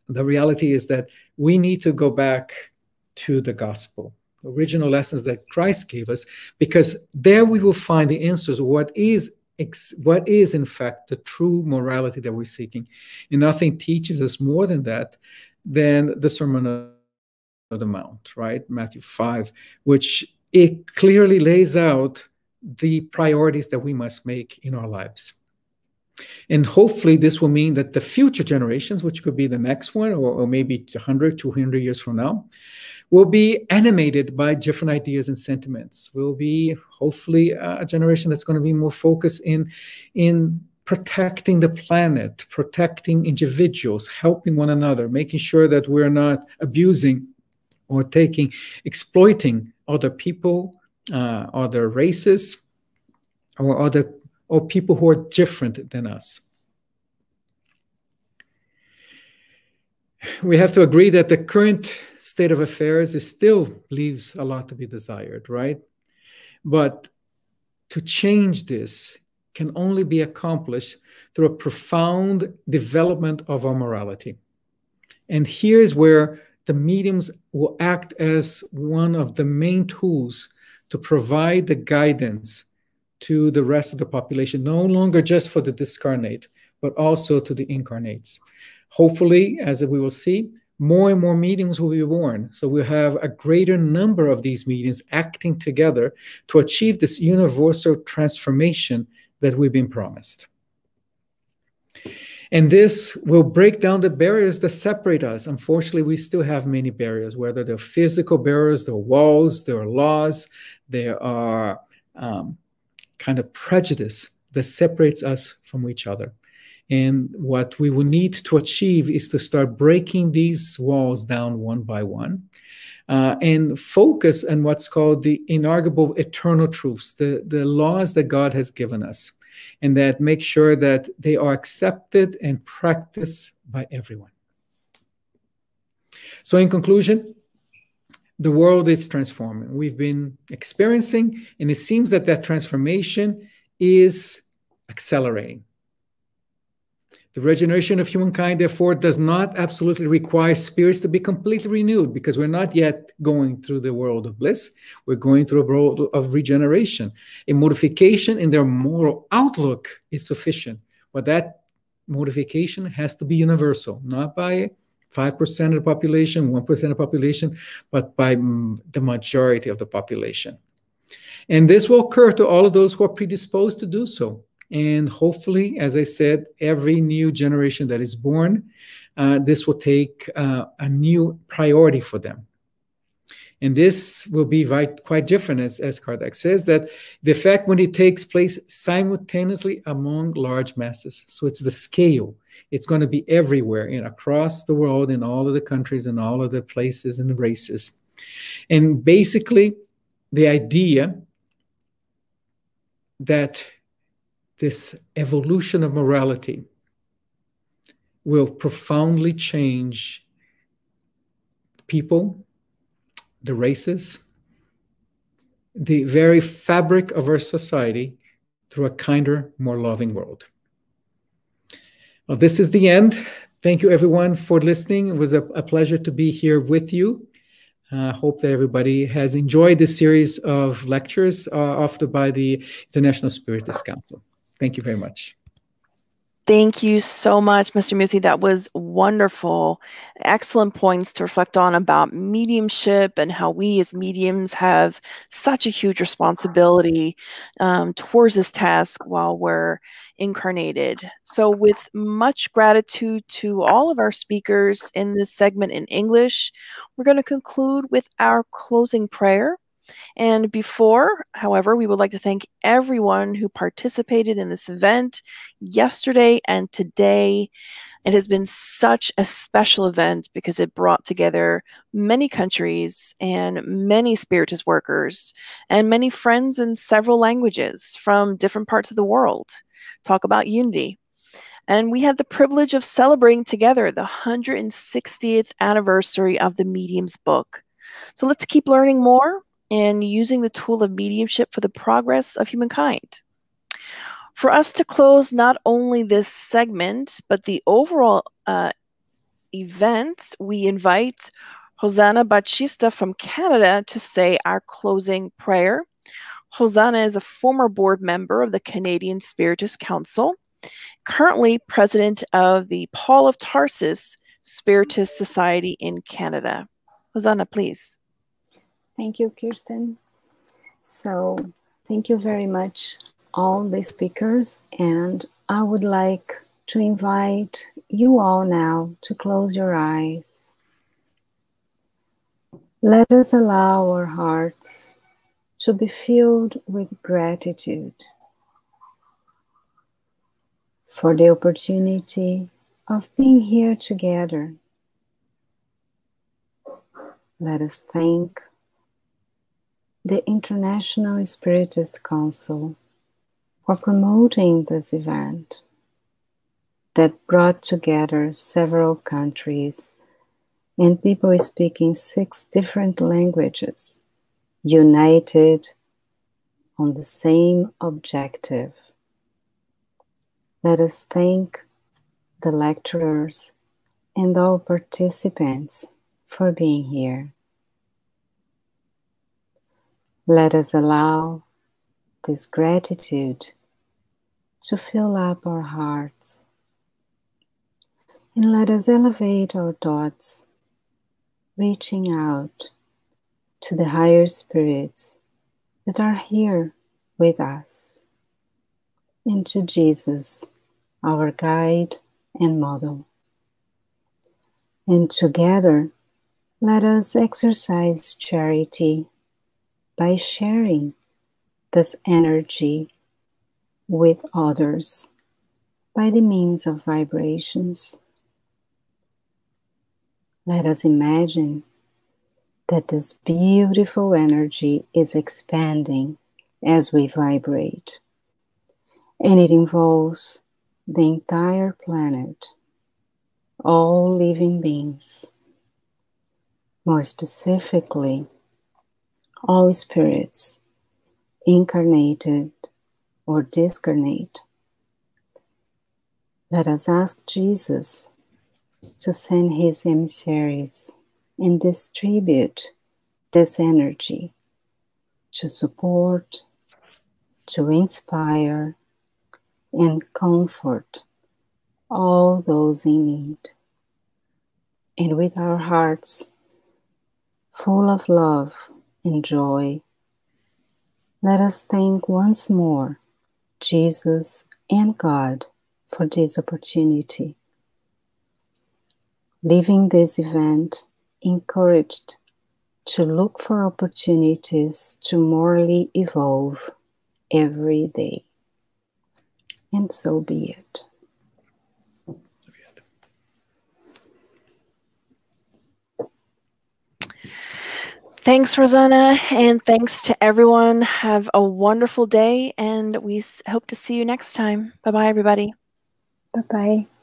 the reality is that we need to go back to the gospel, the original lessons that Christ gave us, because there we will find the answers. What is in fact the true morality that we're seeking? And nothing teaches us more than that, than the Sermon on the Mount, right? Matthew 5, which it clearly lays out the priorities that we must make in our lives. And hopefully this will mean that the future generations, which could be the next one, or maybe 100, 200 years from now, will be animated by different ideas and sentiments. Will be hopefully a generation that's going to be more focused in protecting the planet, protecting individuals, helping one another, making sure that we're not abusing or exploiting other people, other races, or people who are different than us. We have to agree that the current state of affairs still leaves a lot to be desired, right? But to change this can only be accomplished through a profound development of our morality. And here's where the mediums will act as one of the main tools to provide the guidance to the rest of the population, no longer just for the discarnate, but also to the incarnates. Hopefully, as we will see, more and more mediums will be born. So we'll have a greater number of these mediums acting together to achieve this universal transformation that we've been promised. And this will break down the barriers that separate us. Unfortunately, we still have many barriers, whether they're physical barriers, there are walls, there are laws, there are kind of prejudice that separates us from each other. And what we will need to achieve is to start breaking these walls down one by one, and focus on what's called the inarguable eternal truths, the laws that God has given us, and that make sure that they are accepted and practiced by everyone. So in conclusion, the world is transforming. We've been experiencing, and it seems that that transformation is accelerating. The regeneration of humankind, therefore, does not absolutely require spirits to be completely renewed, because we're not yet going through the world of bliss. We're going through a world of regeneration. A modification in their moral outlook is sufficient, but that modification has to be universal, not by 5% of the population, 1% of the population, but by the majority of the population. And this will occur to all of those who are predisposed to do so. And hopefully, as I said, every new generation that is born, this will take a new priority for them. And this will be quite different, as Kardec says, that the effect when it takes place simultaneously among large masses. So it's the scale. It's going to be everywhere, across the world, in all of the countries, and all of the places and the races. And basically, the idea that this evolution of morality will profoundly change people, the races, the very fabric of our society through a kinder, more loving world. Well, this is the end. Thank you, everyone, for listening. It was a pleasure to be here with you. I hope that everybody has enjoyed this series of lectures offered by the International Spiritist Council. Thank you very much. Thank you so much, Mr. Mussi. That was wonderful. Excellent points to reflect on about mediumship and how we as mediums have such a huge responsibility towards this task while we're incarnated. So with much gratitude to all of our speakers in this segment in English, we're going to conclude with our closing prayer. And before, however, we would like to thank everyone who participated in this event yesterday and today. It has been such a special event because it brought together many countries and many Spiritist workers and many friends in several languages from different parts of the world. Talk about unity. And we had the privilege of celebrating together the 160th anniversary of the Medium's book. So let's keep learning more and using the tool of mediumship for the progress of humankind. For us to close not only this segment, but the overall event, we invite Hosanna Batista from Canada to say our closing prayer. Hosanna is a former board member of the Canadian Spiritist Council, currently president of the Paul of Tarsus Spiritist Society in Canada. Hosanna, please. Thank you, Kirsten. So thank you very much, all the speakers. And I would like to invite you all now to close your eyes. Let us allow our hearts to be filled with gratitude for the opportunity of being here together. Let us thank the International Spiritist Council for promoting this event that brought together several countries and people speaking 6 different languages, united on the same objective. Let us thank the lecturers and all participants for being here. Let us allow this gratitude to fill up our hearts, and let us elevate our thoughts, reaching out to the higher spirits that are here with us, and to Jesus, our guide and model. And together, let us exercise charity by sharing this energy with others by the means of vibrations. Let us imagine that this beautiful energy is expanding as we vibrate, and it involves the entire planet, all living beings, more specifically, all spirits, incarnated or discarnate. Let us ask Jesus to send his emissaries and distribute this energy to support, to inspire, and comfort all those in need. And with our hearts full of love and joy, let us thank once more Jesus and God for this opportunity, leaving this event encouraged to look for opportunities to morally evolve every day. And so be it. Thanks, Rosanna, and thanks to everyone. Have a wonderful day, and we hope to see you next time. Bye-bye, everybody. Bye-bye.